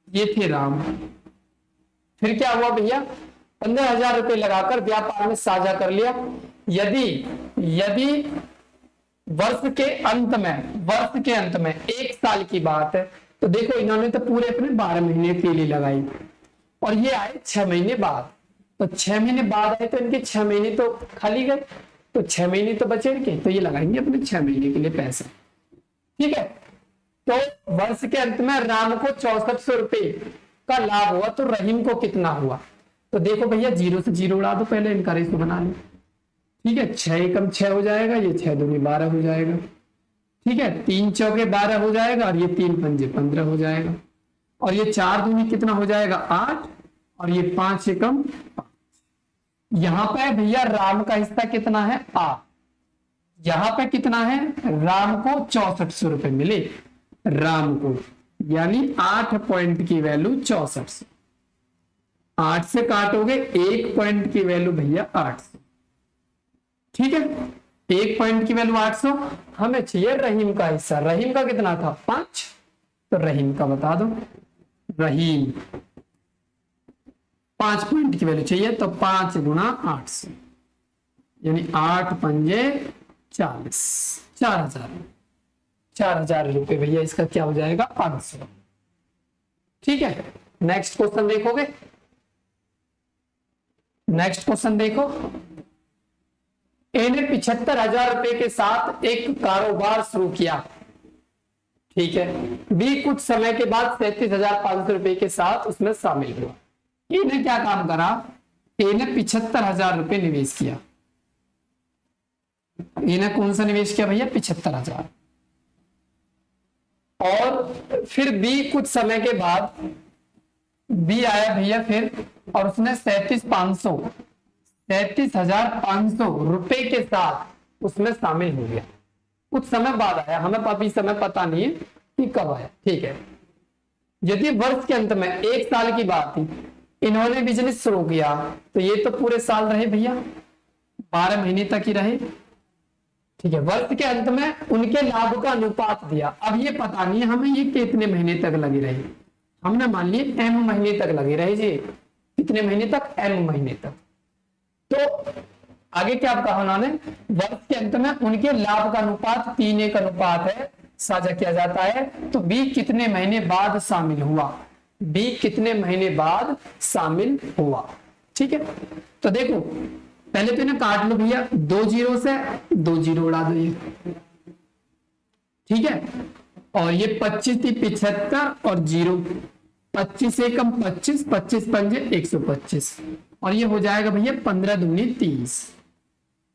ये थे राम। फिर क्या हुआ भैया, 15,000 रुपए लगाकर व्यापार में साझा कर लिया। यदि वर्ष के अंत में 1 साल की बात है, तो देखो इन्होंने तो पूरे अपने 12 महीने के लिए लगाई और ये आए 6 महीने बाद। तो 6 महीने बाद आए तो इनके 6 महीने तो खाली गए, तो 6 महीने तो बचे इनके, तो ये लगाएंगे अपने 6 महीने के लिए पैसा। ठीक है, तो वर्ष के अंत में राम को 6400 रुपए का लाभ हुआ, तो रहीम को कितना हुआ। तो देखो भैया 0 से 0 उड़ा दो, पहले इनका रेशो बना लो। ठीक है, 6 एकम 6 हो जाएगा, ये 6 दूनी 12 हो जाएगा। ठीक है, 3 चौके 12 हो जाएगा और ये 3 पंजे 15 हो जाएगा, और ये 4 दूनी कितना हो जाएगा 8, और ये 5 एकम 5। यहाँ पे भैया राम का हिस्सा कितना है 8, यहाँ पे कितना है, राम को 6400 रुपए मिले राम को, यानी 8 पॉइंट की वैल्यू 6400। 8 से काटोगे 1 पॉइंट की वैल्यू भैया 800। ठीक है, 1 पॉइंट की वैल्यू 800। हमें चाहिए रहीम का हिस्सा। रहीम का कितना था? 5। तो रहीम का बता दो। रहीम 5 पॉइंट की वैल्यू चाहिए, तो 5 गुणा 800 यानी 8 पंजे 40, 4000। 4000 रुपए भैया इसका क्या हो जाएगा? आंसर। ठीक है, नेक्स्ट क्वेश्चन देखोगे। नेक्स्ट क्वेश्चन देखो। ए ने 75,000 रुपए के साथ एक कारोबार शुरू किया। ठीक है, बी कुछ समय के बाद 37,500 रुपए के साथ उसमें शामिल हुआ। ए ने क्या काम करा? ए ने 75,000 रुपए निवेश किया। ए ने कौन सा निवेश किया भैया? 75,000। और फिर बी कुछ समय के बाद बी आया भैया फिर, और उसने 37,500 रुपए के साथ उसमें शामिल हो गया। कुछ समय बाद आया, हमें अभी समय पता नहीं है कि कब आया। ठीक है, यदि वर्ष के अंत में 1 साल की बात थी, इन्होंने बिजनेस शुरू किया, तो ये तो पूरे साल रहे भैया, 12 महीने तक ही रहे। ठीक है, वर्ष के अंत में उनके लाभ का अनुपात दिया। अब ये पता नहीं है हमें ये कितने महीने तक लगी रही। हमने मान लिया m महीने तक लगी रही जी। कितने महीने तक? m महीने तक। तो आगे क्या कहा उन्होंने? वर्ष के अंत में उनके लाभ का अनुपात 3:1 अनुपात है, साझा किया जाता है। तो बी कितने महीने बाद शामिल हुआ? बी कितने महीने बाद शामिल हुआ? ठीक है, तो देखो पहले तो इन्हें काट लो भैया, 2 जीरो से 2 जीरो उड़ा दो ये। ठीक है, और ये 25 थी 75 और 0, 25 से कम 25, 25 पंजे 125, और ये हो जाएगा भैया 15 दूनी 30।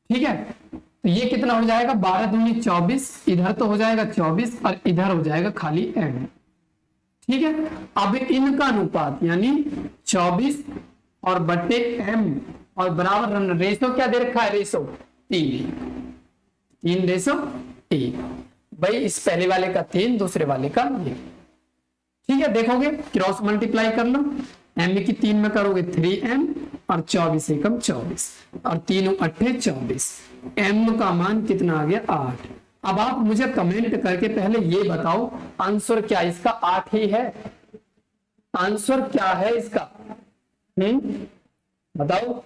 ठीक है, तो ये कितना हो जाएगा? 12 दूनी 24, इधर तो हो जाएगा 24 और इधर हो जाएगा खाली m। ठीक है, अब इनका अनुपात यानी 24 और बटे m और बराबर रेशो क्या दे रखा है? Ratio 3 ratio 1। भाई इस पहले वाले का 3, दूसरे वाले का ये। ठीक है, देखोगे क्रॉस मल्टीप्लाई कर लो। m की 3 में करोगे 3m और 24 से कम 24 और 3 अट्ठे 24। m का मान कितना आ गया? 8। अब आप मुझे कमेंट करके पहले ये बताओ आंसर क्या इसका 8 ही है? आंसर क्या है इसका? बताओ।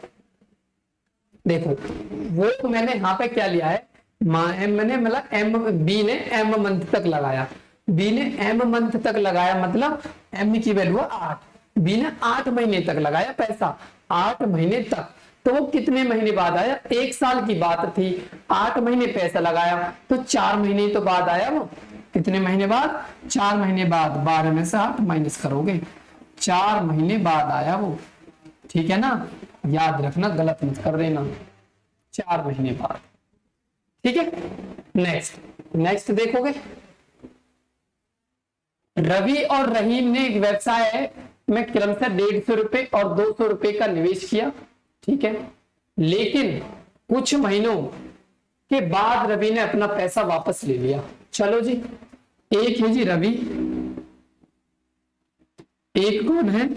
देखो वो मैंने यहाँ पे क्या लिया है, मैंने मतलब बी ने m मंथ तक लगाया। बी ने m मंथ तक लगाया मतलब m की वैल्यू 8। बी ने 8 महीने तक लगाया पैसा, 8 महीने तक। तो वो कितने महीने बाद आया? 1 साल की बात थी, 8 महीने पैसा लगाया, तो 4 महीने तो बाद आया वो। कितने महीने बाद? 4 महीने बाद। 12 में से 8 माइनस करोगे, 4 महीने बाद आया वो। ठीक है ना, याद रखना, गलत मत कर देना, 4 महीने बाद। ठीक है, नेक्स्ट देखोगे। रवि और रहीम ने एक व्यवसाय में क्रमशः 150 रुपए और 200 रुपए का निवेश किया। ठीक है, लेकिन कुछ महीनों के बाद रवि ने अपना पैसा वापस ले लिया। चलो जी, एक है जी रवि, एक कौन है?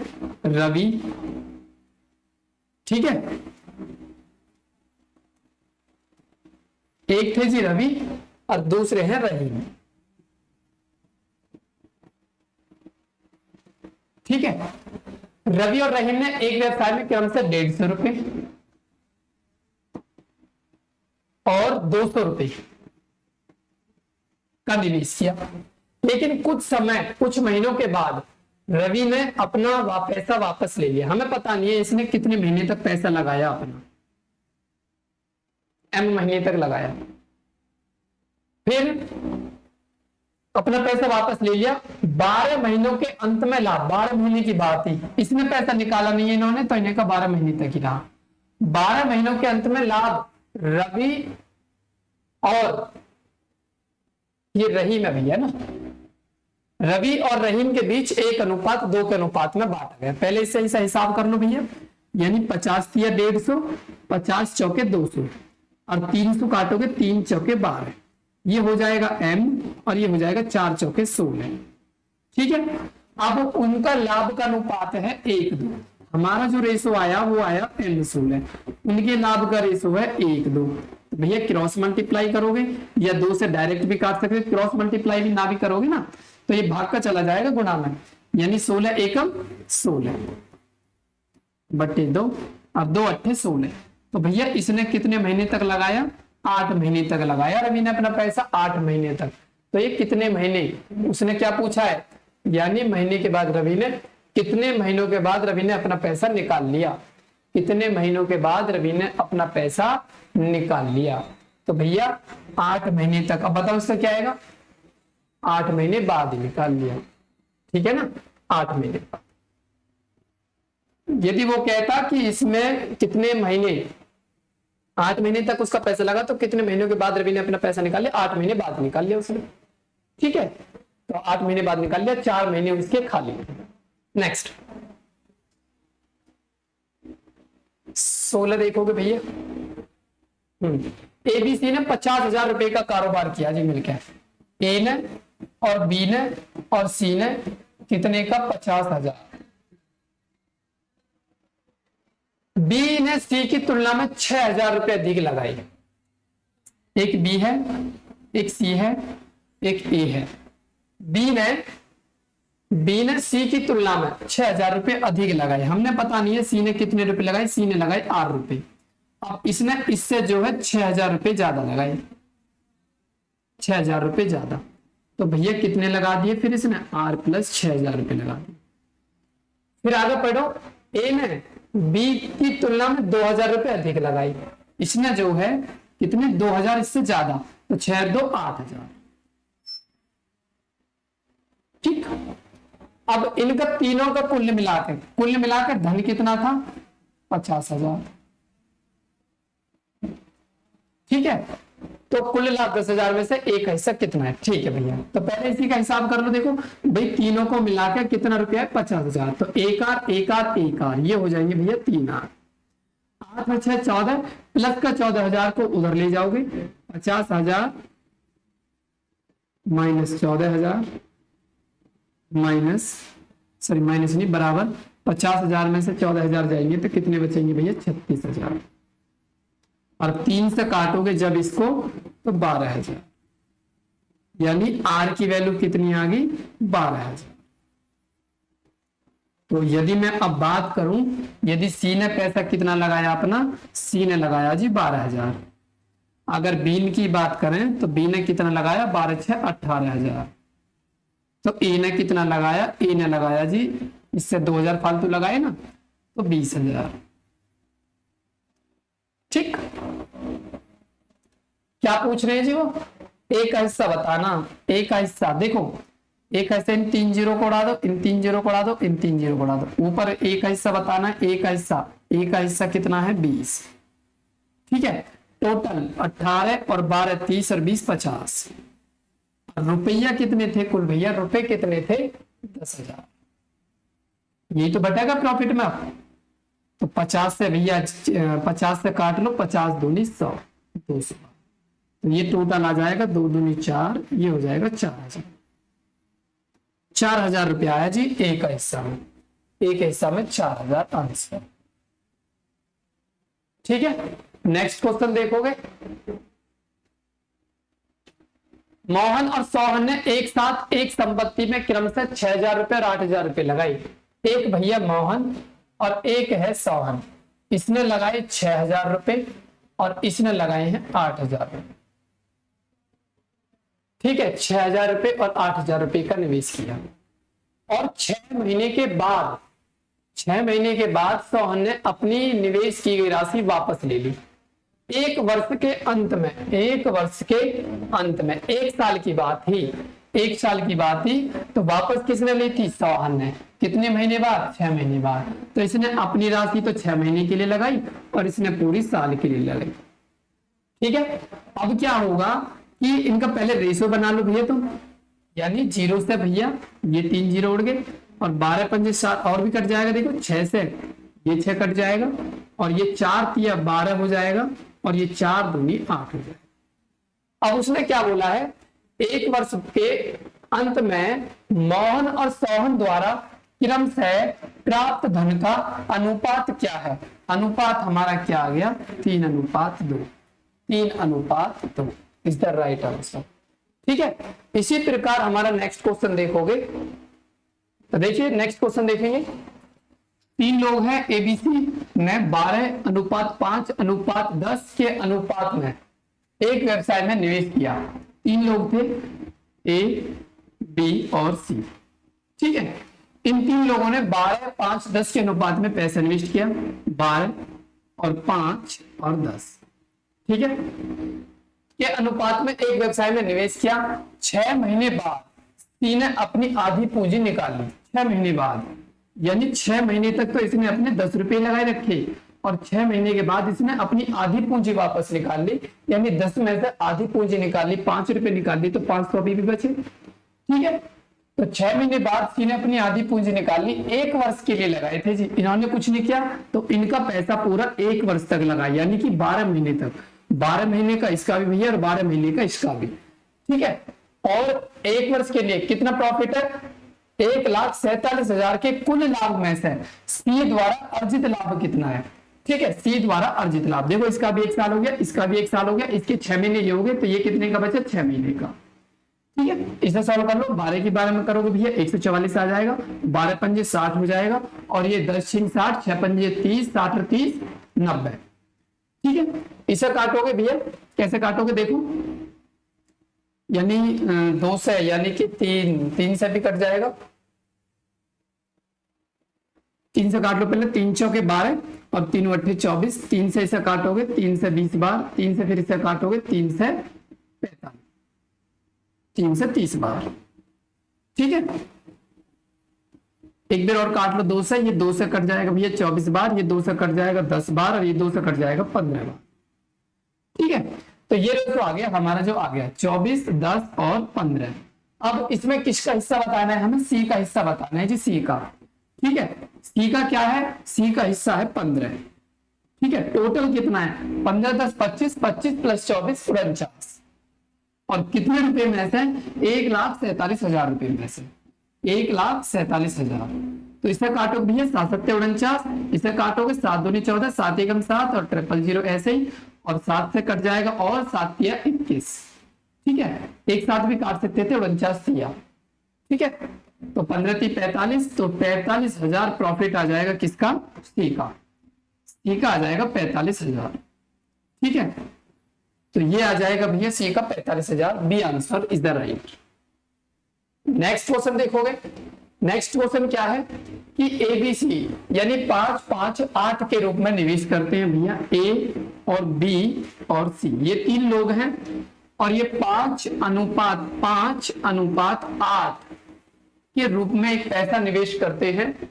रवि। ठीक है, एक थे जी रवि और दूसरे हैं रहीम। ठीक है, रवि और रहीम ने एक व्यवसाय में क्रमशः 150 रुपए और 200 रुपए का निवेश किया, लेकिन कुछ महीनों के बाद रवि ने अपना पैसा वापस ले लिया। हमें पता नहीं है इसने कितने महीने तक पैसा लगाया, अपना m महीने तक लगाया, फिर अपना पैसा वापस ले लिया। 12 महीनों के अंत में लाभ, 12 महीने की बात थी, इसने पैसा निकाला नहीं है इन्होंने, तो इन्हें का 12 महीने तक ही रहा। 12 महीनों के अंत में लाभ रवि और ये रहीम है भैया ना, रवि और रहीम के बीच 1:2 के अनुपात में बांटा गया। पहले इससे ऐसा हिसाब कर लो भैया, यानी 50 दिया 150, 50 चौके 200 और 300 काटोगे 3 चौके 12, ये हो जाएगा m और ये हो जाएगा 4 चौके 16। ठीक है। अब उनका लाभ का अनुपात है 1:2। हमारा जो रेशो आया वो आया n/16, उनके लाभ का रेशो है 1:2। तो भैया क्रॉस मल्टीप्लाई करोगे या 2 से डायरेक्ट भी काट सकते, क्रॉस मल्टीप्लाई भी ना भी करोगे ना तो ये भाग का चला जाएगा गुणा में, यानी 16 एकम 16 बटे 2 और 2 अट्ठे 16। तो भैया इसने कितने महीने तक लगाया? 8 महीने तक लगाया रवि ने अपना पैसा, 8 महीने तक। तो ये कितने महीने उसने क्या पूछा है, यानी महीने के बाद रवि ने कितने महीनों के बाद रवि ने अपना पैसा निकाल लिया, कितने महीनों के बाद रवि ने अपना पैसा निकाल लिया। तो भैया 8 महीने तक, अब बताओ उसका क्या आएगा, 8 महीने बाद ही निकाल लिया, ठीक है ना, 8 महीने बाद। यदि वो कहता कि इसमें कितने महीने, 8 महीने तक उसका पैसा लगा, तो कितने महीनों के बाद रवि ने अपना पैसा निकाल लिया, 8 महीने बाद निकाल लिया उसने, ठीक है। तो 8 महीने बाद निकाल लिया, 4 महीने उसके खाली। नेक्स्ट 16 देखोगे भैया। एबीसी ने 50,000 रुपए का कारोबार किया जी मिलकर, ए ने और बी ने और सी ने कितने का, 50,000। बी ने सी की तुलना में 6,000 रुपए अधिक लगाए। एक बी है, एक सी है, एक ए है। बी ने सी की तुलना में 6,000 रुपए अधिक लगाए। हमने पता नहीं है सी ने कितने रुपए लगाए, सी ने लगाए 8 रुपए। अब इसने इससे जो है 6,000 रुपए ज्यादा लगाए, 6,000 रुपए ज्यादा। तो भैया कितने लगा दिए फिर इसने, आर प्लस 6,000 रुपए लगा दिए। फिर आगे पढ़ो, ए ने बी की तुलना में 2,000 रुपए अधिक लगाई, इसने जो है कितने, 2,000 इससे ज्यादा, तो 6 2 8,000, ठीक। अब इनका तीनों का कुल मिलाकर धन कितना था, 50,000, ठीक है। तो कुल लाभ 10,000 में से एक का हिस्सा कितना है, ठीक है भैया। तो पहले इसी का हिसाब कर लो, देखो भाई तीनों को मिलाकर कितना रुपया है, 50,000। तो एक आर ये हो जाएंगे भैया 3 आर। 8 और 6 14 प्लस का 14,000 को उधर ले जाओगे, 50,000 माइनस 14,000 माइनस नहीं बराबर 50,000 में से 14,000 जाएंगे तो कितने बचेंगे भैया, 36,000। और 3 से काटोगे जब इसको तो 12,000, यानी आर की वैल्यू कितनी आ गई, 12,000। तो यदि मैं अब बात करूं, यदि सी ने पैसा कितना लगाया अपना, सी ने लगाया जी 12,000। अगर बी की बात करें तो बी ने कितना लगाया, 12 6 18,000। तो ए ने कितना लगाया, ए ने लगाया जी, इससे 2,000 फालतू लगाए ना, तो 20,000, ठीक। क्या पूछ रहे हैं जी वो, एक का हिस्सा बताना, एक का हिस्सा देखो, एक ऐसे इन 3 जीरो को उड़ा दो, इन 3 जीरो को उड़ा दो, इन 3 जीरो को उड़ा दो, ऊपर एक का हिस्सा बताना, एक का हिस्सा कितना है, 20, ठीक है। टोटल 18 और 12 30 और 20 50। रुपया कितने थे कुल भैया, रुपए कितने थे, 10,000। यही तो बटेगा प्रॉफिट में। तो 50 से भैया 50 से काट लो, 50 दूनी 100, 200। तो ये टोटल आ जाएगा 2 दूनी 4, ये हो जाएगा 4,000। 4,000 रुपया आया जी एक हिस्सा में, एक हिस्सा में 4,000 आंसर, ठीक है। नेक्स्ट क्वेश्चन देखोगे, मोहन और सोहन ने एक साथ एक संपत्ति में क्रमशः 6,000 रुपए और 8,000 रुपए लगाई। एक भैया मोहन और एक है सोहन, इसने लगाए 6,000 रुपए और इसने लगाए हैं 8,000 रुपए, ठीक है। 6,000 रुपए और 8,000 रुपए का निवेश किया और 6 महीने के बाद सोहन ने अपनी निवेश की गई राशि वापस ले ली। एक वर्ष के अंत में, एक साल की बात थी, तो वापस किसने ली थी, सोहन ने। कितने महीने बाद, 6 महीने बाद। तो इसने अपनी राशि तो 6 महीने के लिए लगाई और इसने पूरी साल के लिए लगाई, ठीक है। अब क्या होगा कि इनका पहले रेशो बना लो भैया तुम, यानी 0 से भैया ये 3 जीरो उड़ गए और 12 पंजे 7 और भी कट जाएगा, देखो 6 से ये 6 कट जाएगा और ये 4 तिया 12 हो जाएगा और ये 4 दूनी 8 हो जाएगा। अब उसने क्या बोला है, एक वर्ष के अंत में मोहन और सोहन द्वारा क्रमशः प्राप्त धन का अनुपात क्या है? अनुपात हमारा क्या आ गया? 3:2। 3:2 इज द राइट आंसर। ठीक है, इसी प्रकार हमारा नेक्स्ट क्वेश्चन देखोगे तो देखिए नेक्स्ट क्वेश्चन देखेंगे। 3 लोग हैं एबीसी ने 12:5:10 के अनुपात में एक व्यवसाय में निवेश किया। 3 लोग थे, ए, बी और सी। ठीक है, इन 3 लोगों ने 12, 5, 10 के अनुपात में पैसा इन्वेस्ट किया। 12 और 5 और 10, ठीक है, के अनुपात में एक व्यवसाय में निवेश किया। 6 महीने बाद सी ने अपनी आधी पूंजी निकाली। 6 महीने बाद, यानी 6 महीने तक तो इसने अपने 10 रुपए लगाए रखे और 6 महीने के बाद इसने अपनी आधी पूंजी वापस निकाल ली, यानी 10 में से आधी पूंजी निकाल ली, 5 रुपए निकाल ली, तो 500 अभी भी बचे। ठीक है, तो 6 महीने बाद सी ने अपनी आधी पूंजी निकाल ली। 1 वर्ष के लिए लगाए थे जी, इन्होंने कुछ नहीं किया तो इनका पैसा पूरा 1 वर्ष तक लगा, यानी कि 12 महीने तक। 12 महीने का इसका भी भैया और 12 महीने का इसका भी। ठीक है, और 1 वर्ष के लिए कितना प्रॉफिट है? 1,47,000 के कुल लाभ में से सी द्वारा अर्जित लाभ कितना है? ठीक है, सी द्वारा अर्जित लाभ, देखो इसका भी 1 साल हो गया, इसका भी 1 साल हो गया, इसके 6 महीने ये हो गए, तो ये कितने का बचा? 6 महीने का। ठीक है, इसे सॉल्व कर लो। 12 के बारे में करोगे भैया 144 आ जाएगा, 12 पंजे 60 हो जाएगा, और ये 10 6 60, 6 पंजे 30, 60 30 90। ठीक है, इसे काटोगे भैया, कैसे काटोगे देखो, यानी 2 से, यानी कि 3 से भी कट जाएगा। 3 से काट लो पहले, 3 चौके 12 और 3 अट्ठे 24। 3 से इसे काटोगे, 3 से 20 बार, 3 से फिर इसे काटोगे, 3 से 45, 3 से 30 बार। ठीक है, एक बार और काट लो 2 से, ये 2 से कट जाएगा भैया 24 बार, ये 2 से कट जाएगा 10 बार, और ये 2 से कट जाएगा 15 बार। ठीक है, तो ये तो आ गया हमारा, जो आ गया 24, 10 और 15। अब इसमें किसका हिस्सा बताना है? हमें सी का हिस्सा बताना है जी, सी का। ठीक है, सी का क्या है? सी का हिस्सा है 15। ठीक है, टोटल कितना है? 15 10 25, 25 प्लस 24 49, और कितने रुपए में से? 1,47,000 रुपए में से 1,47,000। तो इसे काटोगे भैया 7 7 49, इसे काटोगे 7 दूनी 14, 7 एकम 7 और 000 ऐसे ही, और 7 से कट जाएगा, और 7 तिया 21। ठीक है, एक साथ भी काट सकते थे 49 तिया। ठीक है, तो 15 ती 45, तो 45,000 प्रॉफिट आ जाएगा किसका? सी का। सी का आ जाएगा 45,000। ठीक है, तो ये आ जाएगा भैया सी का 45,000। B answer is the right. Next question देखोगे। नेक्स्ट क्वेश्चन क्या है कि एबीसी यानी 5 5 8 के रूप में निवेश करते हैं भैया। ए और बी और सी, ये 3 लोग हैं, और ये 5:8 के रूप में एक पैसा निवेश करते हैं।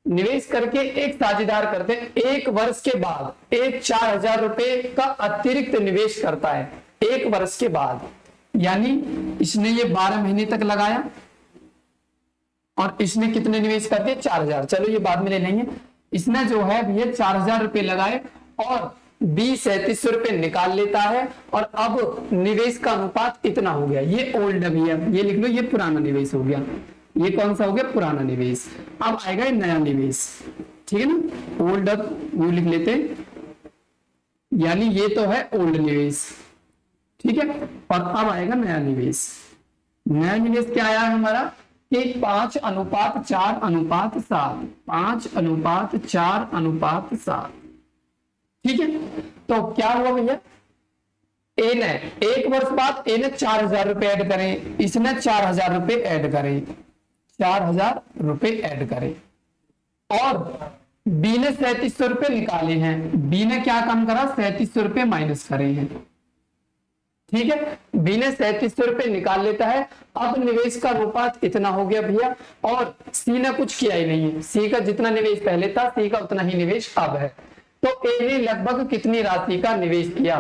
निवेश करके एक साझेदार करते हैं, 1 वर्ष के बाद एक 4,000 रुपए का अतिरिक्त निवेश करता है 1 वर्ष के बाद, यानी इसने ये 12 महीने तक लगाया, और इसने कितने निवेश कर दिए? 4,000। चलो ये बाद में ले लेंगे। इसने जो है भैया 4,000 रुपए लगाए और 20-37 रुपए निकाल लेता है, और अब निवेश का अनुपात इतना हो गया। ये ओल्ड है भैया, ये लिख लो, ये पुराना निवेश हो गया। ये कौन सा हो गया? पुराना निवेश। अब आएगा नया निवेश। ठीक है ना, ओल्ड अब वो लिख लेते, यानी ये तो है ओल्ड निवेश। ठीक है, और अब आएगा नया निवेश। नया निवेश क्या आया है हमारा कि 5:4:7। 5:4:7। ठीक है, तो क्या हुआ भैया? ए ने 1 वर्ष बाद ए ने 4,000 रुपए ऐड करें, इसने 4,000 रुपए ऐड करें, 4,000 रुपए ऐड करें, और बी ने 3700 रुपए निकाले हैं। बी ने क्या काम करा? 3700 रुपए माइनस करे हैं। ठीक है, बी ने 3700 रुपए निकाल लेता है। अब निवेश का अनुपात इतना हो गया भैया, और सी ने कुछ किया ही नहीं है। सी का जितना निवेश पहले था, सी का उतना ही निवेश अब है। तो ए ने लगभग कितनी राशि का निवेश किया?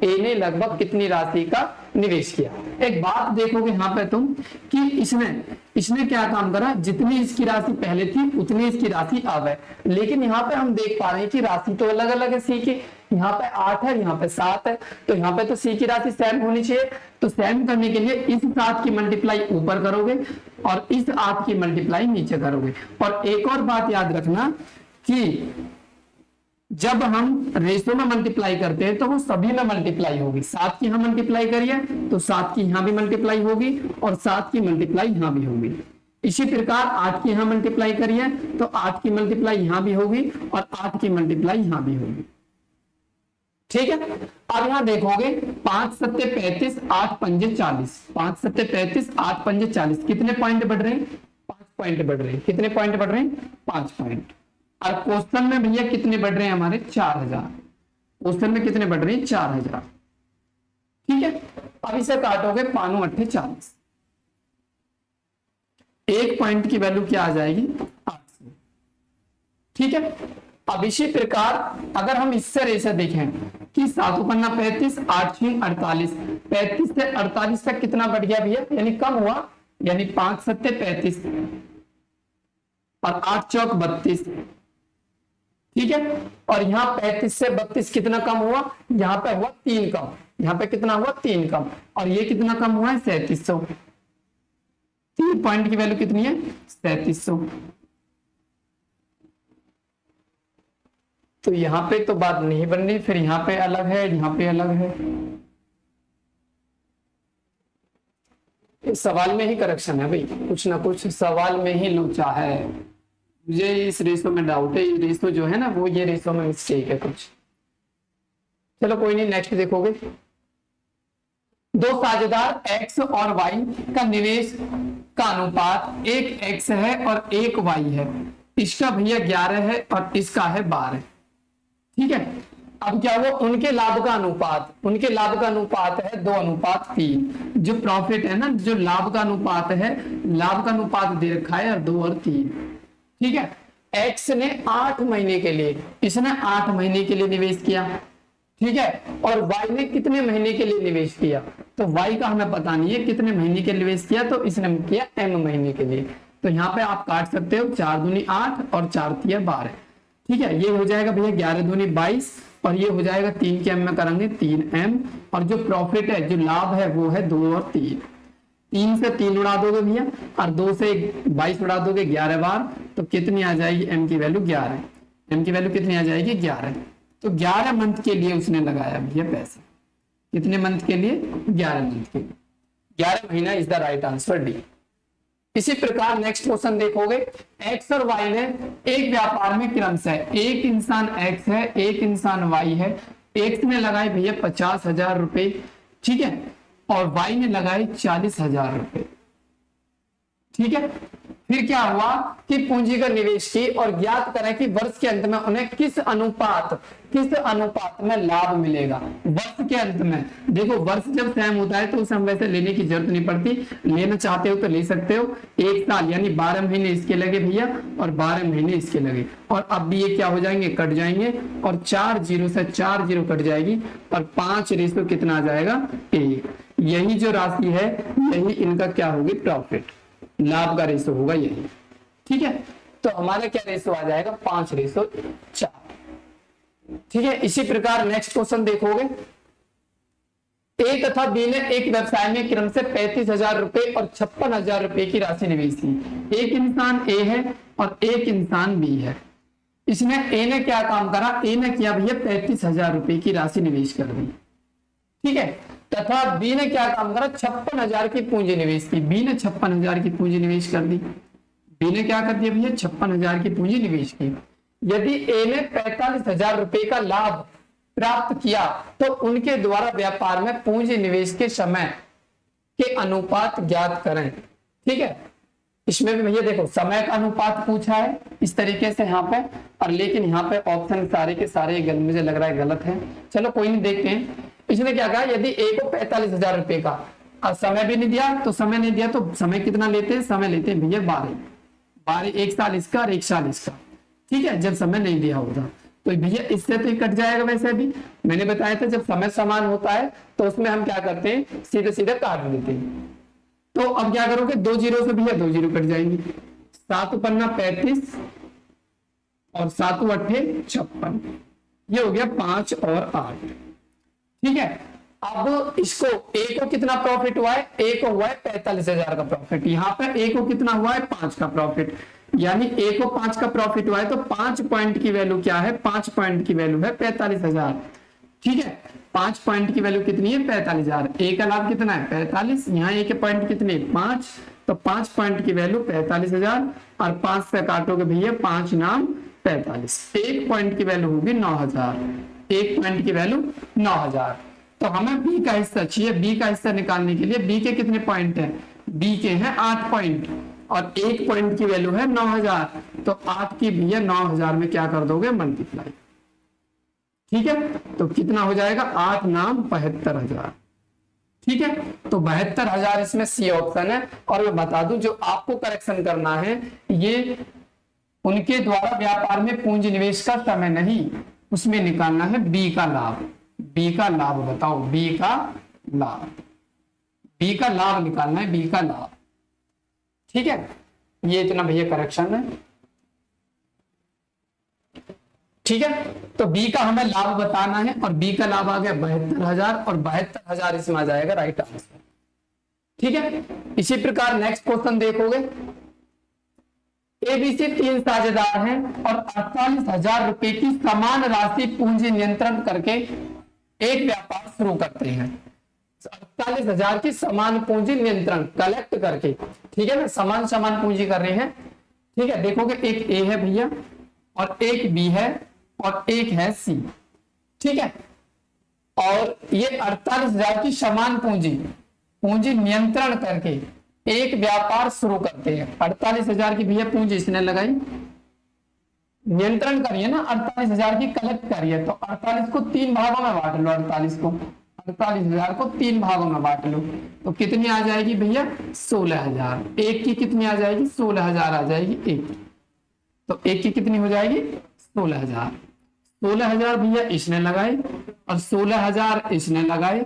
ए ने लगभग कितनी राशि का निवेश किया? एक बात देखोगे यहाँ पे तुम कि इसने क्या काम करा? जितनी इसकी राशि पहले थी उतनी इसकी राशि अब है, लेकिन यहाँ पे हम देख पा रहे हैं कि राशि तो अलग अलग है सी की। यहाँ पे 8 है, यहाँ पे 7 है, तो यहाँ पे तो सी की राशि सेम होनी चाहिए। तो सेम करने के लिए इस 7 की मल्टीप्लाई ऊपर करोगे और इस 8 की मल्टीप्लाई नीचे करोगे। और एक और बात याद रखना कि जब हम रेशो में मल्टीप्लाई करते हैं तो वो सभी में मल्टीप्लाई होगी। 7 की यहां मल्टीप्लाई करिए तो 7 की यहां भी मल्टीप्लाई होगी और 7 की मल्टीप्लाई यहां भी होगी। इसी प्रकार 8 की यहां मल्टीप्लाई करिए तो 8 की मल्टीप्लाई यहां भी होगी और 8 की मल्टीप्लाई यहां भी होगी। ठीक है, अब यहां देखोगे 5 सत्ते 35, 8 पंजे 40, 5 सत्ते 35, 8 पंजे 40, कितने पॉइंट बढ़ रहे हैं? 5 पॉइंट बढ़ रहे हैं। कितने पॉइंट बढ़ रहे हैं? 5 पॉइंट। और क्वेश्चन में भैया कितने बढ़ रहे हैं हमारे? 4000। क्वेश्चन में कितने बढ़ रहे हैं? 4000। ठीक है, अब इसे काटोगे 5 8 40, एक पॉइंट की वैल्यू क्या आ जाएगी? 800। ठीक है, अब इसी प्रकार अगर हम इससे रेशा देखें कि 7 पन्ना 35, 8 6 48, 35 से 48 तक कितना बढ़ गया भैया? यानी कम हुआ, यानी 5 सत्ते 35 और 8 चौक 32। ठीक है, और यहाँ 35 से 32 कितना कम हुआ? यहाँ पे हुआ 3 कम। यहाँ पे कितना हुआ? 3 कम। और ये कितना कम हुआ है? 3700। 3 पॉइंट की वैल्यू कितनी है? 3700। तो यहाँ पे तो बात नहीं बन रही, फिर यहाँ पे अलग है, यहाँ पे अलग है। इस सवाल में ही करेक्शन है भाई, कुछ ना कुछ सवाल में ही लोचा है। मुझे इस रेशो में डाउट है, ये रेशो जो है ना वो ये रेशो में मिस्टेक है कुछ। चलो कोई नहीं, नेक्स्ट देखोगे। दो साझेदार एक्स और वाई का निवेश का अनुपात एक एक्स है और एक वाई है। इसका भैया 11 है और इसका है 12। ठीक है, अब क्या हुआ? उनके लाभ का अनुपात, उनके लाभ का अनुपात है 2:3। जो प्रॉफिट है ना, जो लाभ का अनुपात है, लाभ का अनुपात दे रखा है 2 और 3। ठीक है, एक्स ने 8 महीने के लिए, इसने 8 महीने के लिए निवेश किया। ठीक है, और वाई ने कितने महीने के लिए निवेश किया? तो वाई का हमें पता नहीं है कितने महीने के निवेश किया, तो इसने किया m महीने के लिए। तो यहाँ पे आप काट सकते हो, 4 दूनी 8 और 4 तिया 12। ठीक है, ये हो जाएगा भैया 11 दूनी 22 और ये हो जाएगा 3 के m में करेंगे 3m। और जो प्रॉफिट है, जो लाभ है वो है 2 और 3। 3 से 3 उड़ा दोगे भैया और 2 से 22 उड़ा दोगे 11 बार, तो कितनी आ जाएगी? m की वैल्यू 11। m की वैल्यू कितनी आ जाएगी? 11। तो 11 मंथ के लिए उसने लगाया भैया पैसे। कितने मंथ के लिए? 11 मंथ के लिए। 11 महीना is the right answer, D. इसी प्रकार नेक्स्ट क्वेश्चन देखोगे। एक्स और वाई ने एक व्यापार में क्रमशः एक इंसान एक्स है, एक इंसान वाई है। एक्स ने लगाए भैया 50,000 रुपए, ठीक है, और वाई ने लगाए 40,000 रुपए। ठीक है, फिर क्या हुआ कि पूंजी का निवेश की और ज्ञात करें कि वर्ष के अंत में उन्हें किस अनुपात में लाभ मिलेगा। वर्ष के अंत में देखो, वर्ष जब सेम होता है तो उसे हम वैसे लेने की जरूरत नहीं पड़ती, लेना चाहते हो तो ले सकते हो। 1 साल यानी 12 महीने इसके लगे भैया और 12 महीने इसके लगे, और अब भी ये क्या हो जाएंगे? कट जाएंगे, और 4 जीरो से 4 जीरो कट जाएगी और 5 रेशो कितना आ जाएगा? 1। यही जो राशि है यही इनका क्या होगी? प्रॉफिट, लाभ का रेशो होगा यही। ठीक है, तो हमारा क्या रेशो आ जाएगा? 5:4। ठीक है, इसी प्रकार नेक्स्ट क्वेश्चन देखोगे। ए तथा बी ने एक व्यवसाय में क्रम से 35,000 रुपए और 56,000 रुपए की राशि निवेश की। एक इंसान ए है और एक इंसान बी है। इसने ए ने क्या काम करा? ए ने किया भैया 35,000 रुपए की राशि निवेश कर दी। ठीक है, तथा बी ने क्या काम करा? 56,000 की पूंजी निवेश की। बी ने 56,000 की पूंजी निवेश कर दी। बी ने क्या कर दिया भैया? 56,000 की पूंजी निवेश की। यदि ए ने 45,000 रुपए का लाभ प्राप्त किया तो उनके द्वारा व्यापार में पूंजी निवेश के समय के अनुपात ज्ञात करें। ठीक है, इसमें भी भैया देखो समय का अनुपात पूछा है इस तरीके से यहाँ पे, और लेकिन यहाँ पे ऑप्शन सारे के सारे मुझे लग रहा है गलत है। चलो कोई नहीं, देखते हैं। इसने क्या कहा? यदि ए को 45,000 रुपए का, और समय भी नहीं दिया तो समय नहीं दिया तो समय कितना लेते हैं? समय लेते हैं भैया 12। 1 साल इसका और 1 साल इसका। ठीक है, जब समय नहीं दिया होगा तो भैया इससे तो कट जाएगा। वैसे भी मैंने बताया था जब समय समान होता है तो उसमें हम क्या करते हैं? सीधे सीधे काट देते हैं। तो अब क्या करोगे? 2 जीरो से भैया 2 जीरो कट जाएंगे। 7 पन्ना 35 और 7 अट्ठे 56, ये हो गया 5 और 8। ठीक है, अब इसको ए को कितना प्रॉफिट हुआ है, ए को हुआ है 45,000 का प्रॉफिट, यहाँ पे ए को कितना हुआ है 5 का प्रॉफिट, यानी ए को 5 का प्रॉफिट हुआ है तो 5 पॉइंट की वैल्यू क्या है, 5 पॉइंट की वैल्यू है 45,000। ठीक है, 5 पॉइंट की वैल्यू कितनी है 45,000, ए का लाभ कितना है 45, यहाँ ए के पॉइंट कितने 5, तो 5 पॉइंट की वैल्यू 45,000 और 5 से काटोगे भैया 5 नाम 45, 1 पॉइंट की वैल्यू होगी 9,000, 1 पॉइंट की वैल्यू 9,000। तो हमें बी का हिस्सा चाहिए, बी का हिस्सा निकालने के लिए बी के कितने पॉइंट हैं, बी के हैं 8 पॉइंट और 1 पॉइंट की वैल्यू है 9,000, तो 8 की भैया 9,000 में क्या कर दोगे मल्टीप्लाई। ठीक है, तो कितना हो जाएगा 8 नाम 72,000। ठीक है, तो 72,000 इसमें सी ऑप्शन है। और मैं बता दूं जो आपको करेक्शन करना है ये उनके द्वारा व्यापार में पूंजी निवेश का समय नहीं, उसमें निकालना है बी का लाभ। बी का लाभ बताओ, बी का लाभ, बी का लाभ निकालना है, बी का लाभ। ठीक है, ये इतना भैया करेक्शन है। ठीक है, तो बी का हमें लाभ बताना है और बी का लाभ आ गया 72,000 और 72,000 इसमें आ जाएगा राइट आंसर। ठीक है, इसी प्रकार नेक्स्ट क्वेश्चन देखोगे, एबीसी 3 साझेदार हैं और 48,000 रुपए की समान राशि पूंजी नियंत्रण करके एक व्यापार शुरू करते हैं। 48,000 की समान पूंजी नियंत्रण कलेक्ट करके, ठीक है ना, समान समान पूंजी कर रहे हैं। ठीक है, देखोगे एक ए है भैया और एक बी है और एक है सी। ठीक है, और ये 48,000 की समान पूंजी नियंत्रण करके एक व्यापार शुरू करते हैं। 48,000 की भैया पूंजी इसने लगाई, नियंत्रण करिए ना, 48,000 की कलेक्ट करिए, तो 48 को 3 भागों में बांट लो, 48,000 को 3 भागों में बांट लो, तो कितनी आ जाएगी भैया 16,000। एक की कितनी आ जाएगी 16,000 आ जाएगी एक, तो एक की कितनी हो जाएगी 16,000। 16,000 भैया इसने लगाए और 16,000 इसने लगाए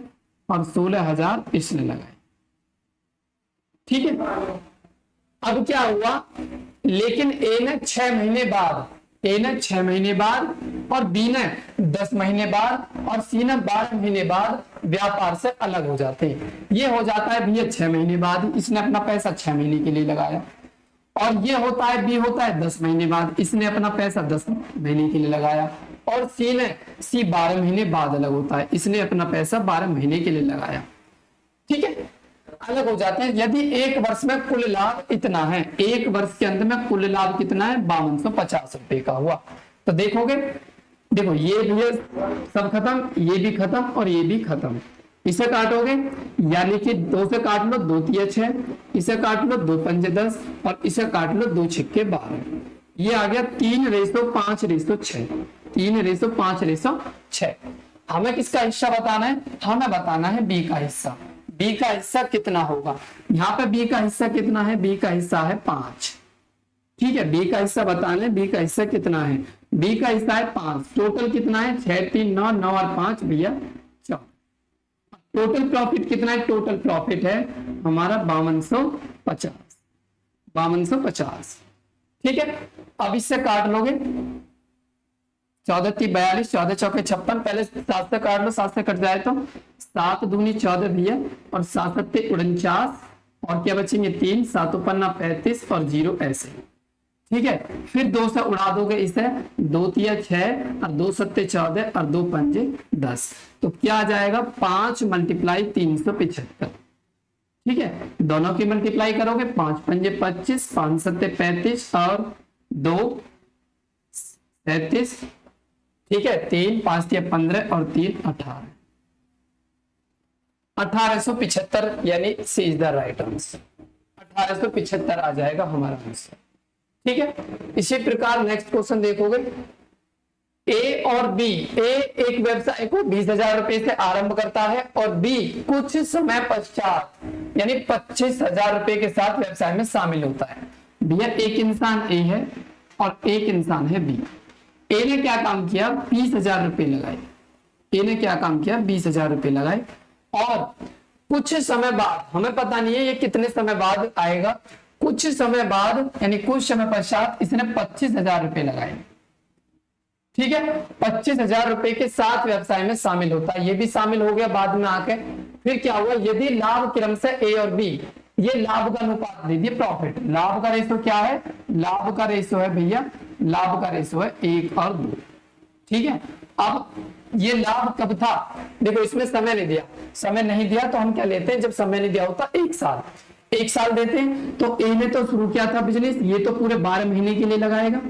और 16,000 इसने लगाए। ठीक है, अब क्या हुआ, लेकिन ए ने 6 महीने बाद, ए ने 6 महीने बाद और बी ने 10 महीने बाद और सी ने 12 महीने बाद व्यापार से अलग हो जाते हैं। ये हो जाता है भैया 6 महीने बाद, इसने अपना पैसा 6 महीने के लिए लगाया, और ये होता है बी होता है 10 महीने बाद, इसने अपना पैसा 10 महीने के लिए लगाया, और सी 12 महीने बाद अलग होता है, इसने अपना पैसा 12 महीने के लिए लगाया। ठीक है, अलग हो जाते हैं। यदि एक वर्ष में कुल लाभ इतना है, एक वर्ष के अंत में कुल लाभ कितना है 5250 रुपए का हुआ, तो देखोगे, देखो ये भी सब खत्म, ये भी खत्म और ये भी खत्म, इसे काटोगे यानी कि 2 से काट लो 2 तिया 6, इसे काट लो 2 पंजे 10 और इसे काट लो 2 छिक्के 12, ये आ गया 3:5:6, 3:5:6। हमें किसका हिस्सा बताना है, हमें बताना है बी का हिस्सा। बी का हिस्सा कितना होगा, यहाँ पे बी का हिस्सा कितना है, बी का हिस्सा है 5। ठीक है, बी का हिस्सा बताना है, बी का हिस्सा कितना है, बी का हिस्सा है 5, टोटल कितना है 6 3 9 9 और 5 भैया 4। टोटल प्रॉफिट कितना है, टोटल प्रॉफिट है हमारा 5250। ठीक है, अब इससे काट लोगे 14 3 42, 14 चौके 56, पहले 7 से काट लो, 7 से कट जाए तो 7 दूनी 14 भैया और 7 7 49 और क्या बचेंगे 3, 7 पन्ना 35 और 0 ऐसे। ठीक है, फिर 2 से उड़ा दोगे इसे, 2 तिया 6 और 2 सत्ते 14 और 2 पंजे 10, तो क्या आ जाएगा 5 × 375। ठीक है, दोनों की मल्टीप्लाई करोगे, 5 पंजे 25, 5 सत्ते 35 और 2 37। ठीक है, 3 5 तिया 15 और 3 18, 1875 यानी सी इज द राइट आंसर, 1875 आ जाएगा हमारा आंसर। ठीक है, इसी प्रकार नेक्स्ट क्वेश्चन देखोगे, ए और बी, ए एक व्यवसाय को 20,000 रुपए से आरंभ करता है और बी कुछ समय पश्चात यानी 25,000 रुपए के साथ व्यवसाय में शामिल होता है। भैया एक इंसान ए है और एक इंसान है बी। ए ने क्या काम किया 20,000 रुपए लगाए, ए ने क्या काम किया 20,000 रुपए लगाए और कुछ समय बाद, हमें पता नहीं है ये कितने समय बाद आएगा, कुछ समय बाद यानी कुछ समय पश्चात इसने 25,000 रुपए लगाए। ठीक है, 25,000 रुपए के साथ व्यवसाय में शामिल होता है, ये भी शामिल हो गया बाद में आके। फिर क्या हुआ, यदि लाभ क्रमशः ए और बी, ये लाभ का अनुपात दे दिए प्रॉफिट, लाभ का रेशो क्या है, लाभ का रेशो है भैया, लाभ का रेशो है 1 और 2। ठीक है, अब ये लाभ कब था, देखो इसमें समय नहीं दिया, समय नहीं दिया तो हम क्या लेते हैं, जब समय नहीं दिया होता 1 साल, 1 साल देते हैं। तो ए ने तो शुरू किया था बिजनेस, ये तो पूरे 12 महीने के लिए लगाएगा,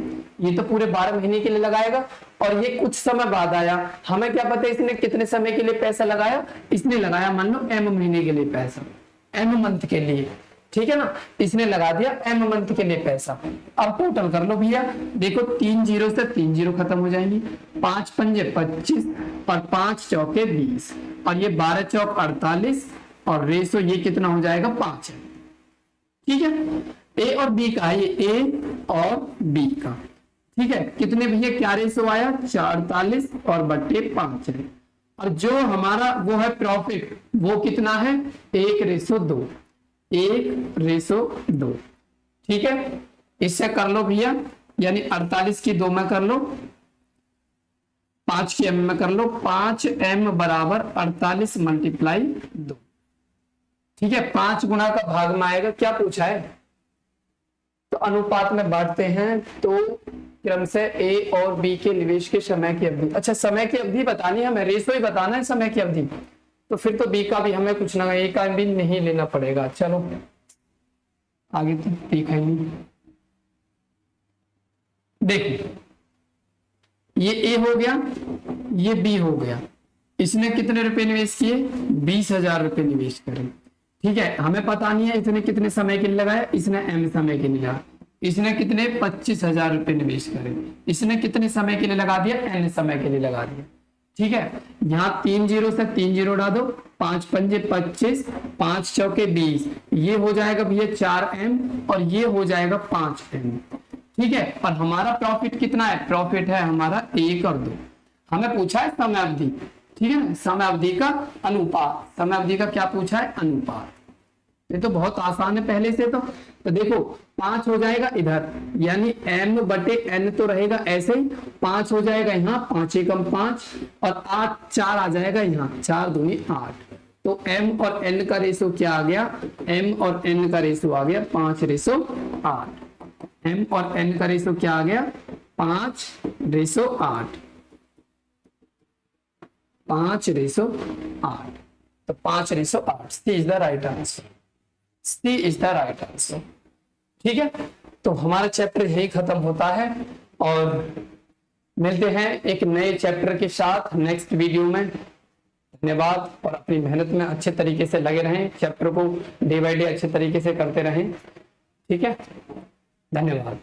ये तो पूरे 12 महीने के लिए लगाएगा, और ये कुछ समय बाद आया, हमें क्या पता इसने कितने समय के लिए पैसा लगाया, इसने लगाया मान लो m महीने के लिए पैसा, m मंथ के लिए, ठीक है ना, इसने लगा दिया m मंथ के लिए पैसा। अब टोटल कर लो भैया, देखो 3 जीरो से 3 जीरो खत्म हो जाएंगी, 5 पंजे 25 और 5 चौके 20 और ये 12 चौक 48 और रेशो ये कितना हो जाएगा 5 है। ठीक है, ए और बी का है, ये ए और बी का, ठीक है, कितने भैया क्या रेशो आया 48 और बट्टे 5 है। और जो हमारा वो है प्रॉफिट, वो कितना है 1:2, 1:2। ठीक है, इससे कर लो भैया, यानी 48 की 2 में कर लो, 5 की m में कर लो, 5m बराबर 48 मल्टीप्लाई 2। ठीक है, 5 गुना का भाग में आएगा, क्या पूछा है, तो अनुपात में बांटते हैं तो क्रम से ए और बी के निवेश के समय की अवधि, अच्छा समय की अवधि बतानी है हमें, रेशो ही बताना है समय की अवधि, तो फिर तो बी का भी हमें कुछ ना, ए का भी नहीं लेना पड़ेगा। चलो आगे तो देखा ही नहीं, देखो ये ए हो गया, ये बी हो गया, इसने कितने रुपए निवेश किए 20,000 रुपए निवेश करे। ठीक है, हमें पता नहीं है इसने कितने समय के लिए लगाया, इसने m समय के लिए लगाया, इसने कितने 25,000 रुपए निवेश करे, इसने कितने समय के लिए लगा दिया n समय के लिए लगा दिया। ठीक है, यहाँ 3 जीरो से 3 जीरो उड़ा दो, 5 पंजे 25, 5 चौके 20, ये हो जाएगा भैया 4m और ये हो जाएगा 5m। ठीक है, और हमारा प्रॉफिट कितना है, प्रॉफिट है हमारा 1 और 2, हमें पूछा है समय अवधि। ठीक है ना, समय अवधि का अनुपात, समय अवधि का क्या पूछा है अनुपात, ये तो बहुत आसान है पहले से। तो देखो 5 हो जाएगा इधर, यानी m बटे n तो रहेगा ऐसे ही, 5 हो जाएगा यहाँ, 5 एकम 5 और 8 4 आ जाएगा यहाँ, 4 दूनी 8, तो m और n का रेशो क्या आ गया, m और n का रेशो आ गया 5:8, m और n का रेशो क्या आ गया 5:8, 5:8, तो 5:8, C is the right answer, C is the right answer. ठीक है, तो हमारा चैप्टर यही खत्म होता है और मिलते हैं एक नए चैप्टर के साथ नेक्स्ट वीडियो में। धन्यवाद, और अपनी मेहनत में अच्छे तरीके से लगे रहें, चैप्टर को डे बाय डे अच्छे तरीके से करते रहें। ठीक है, धन्यवाद।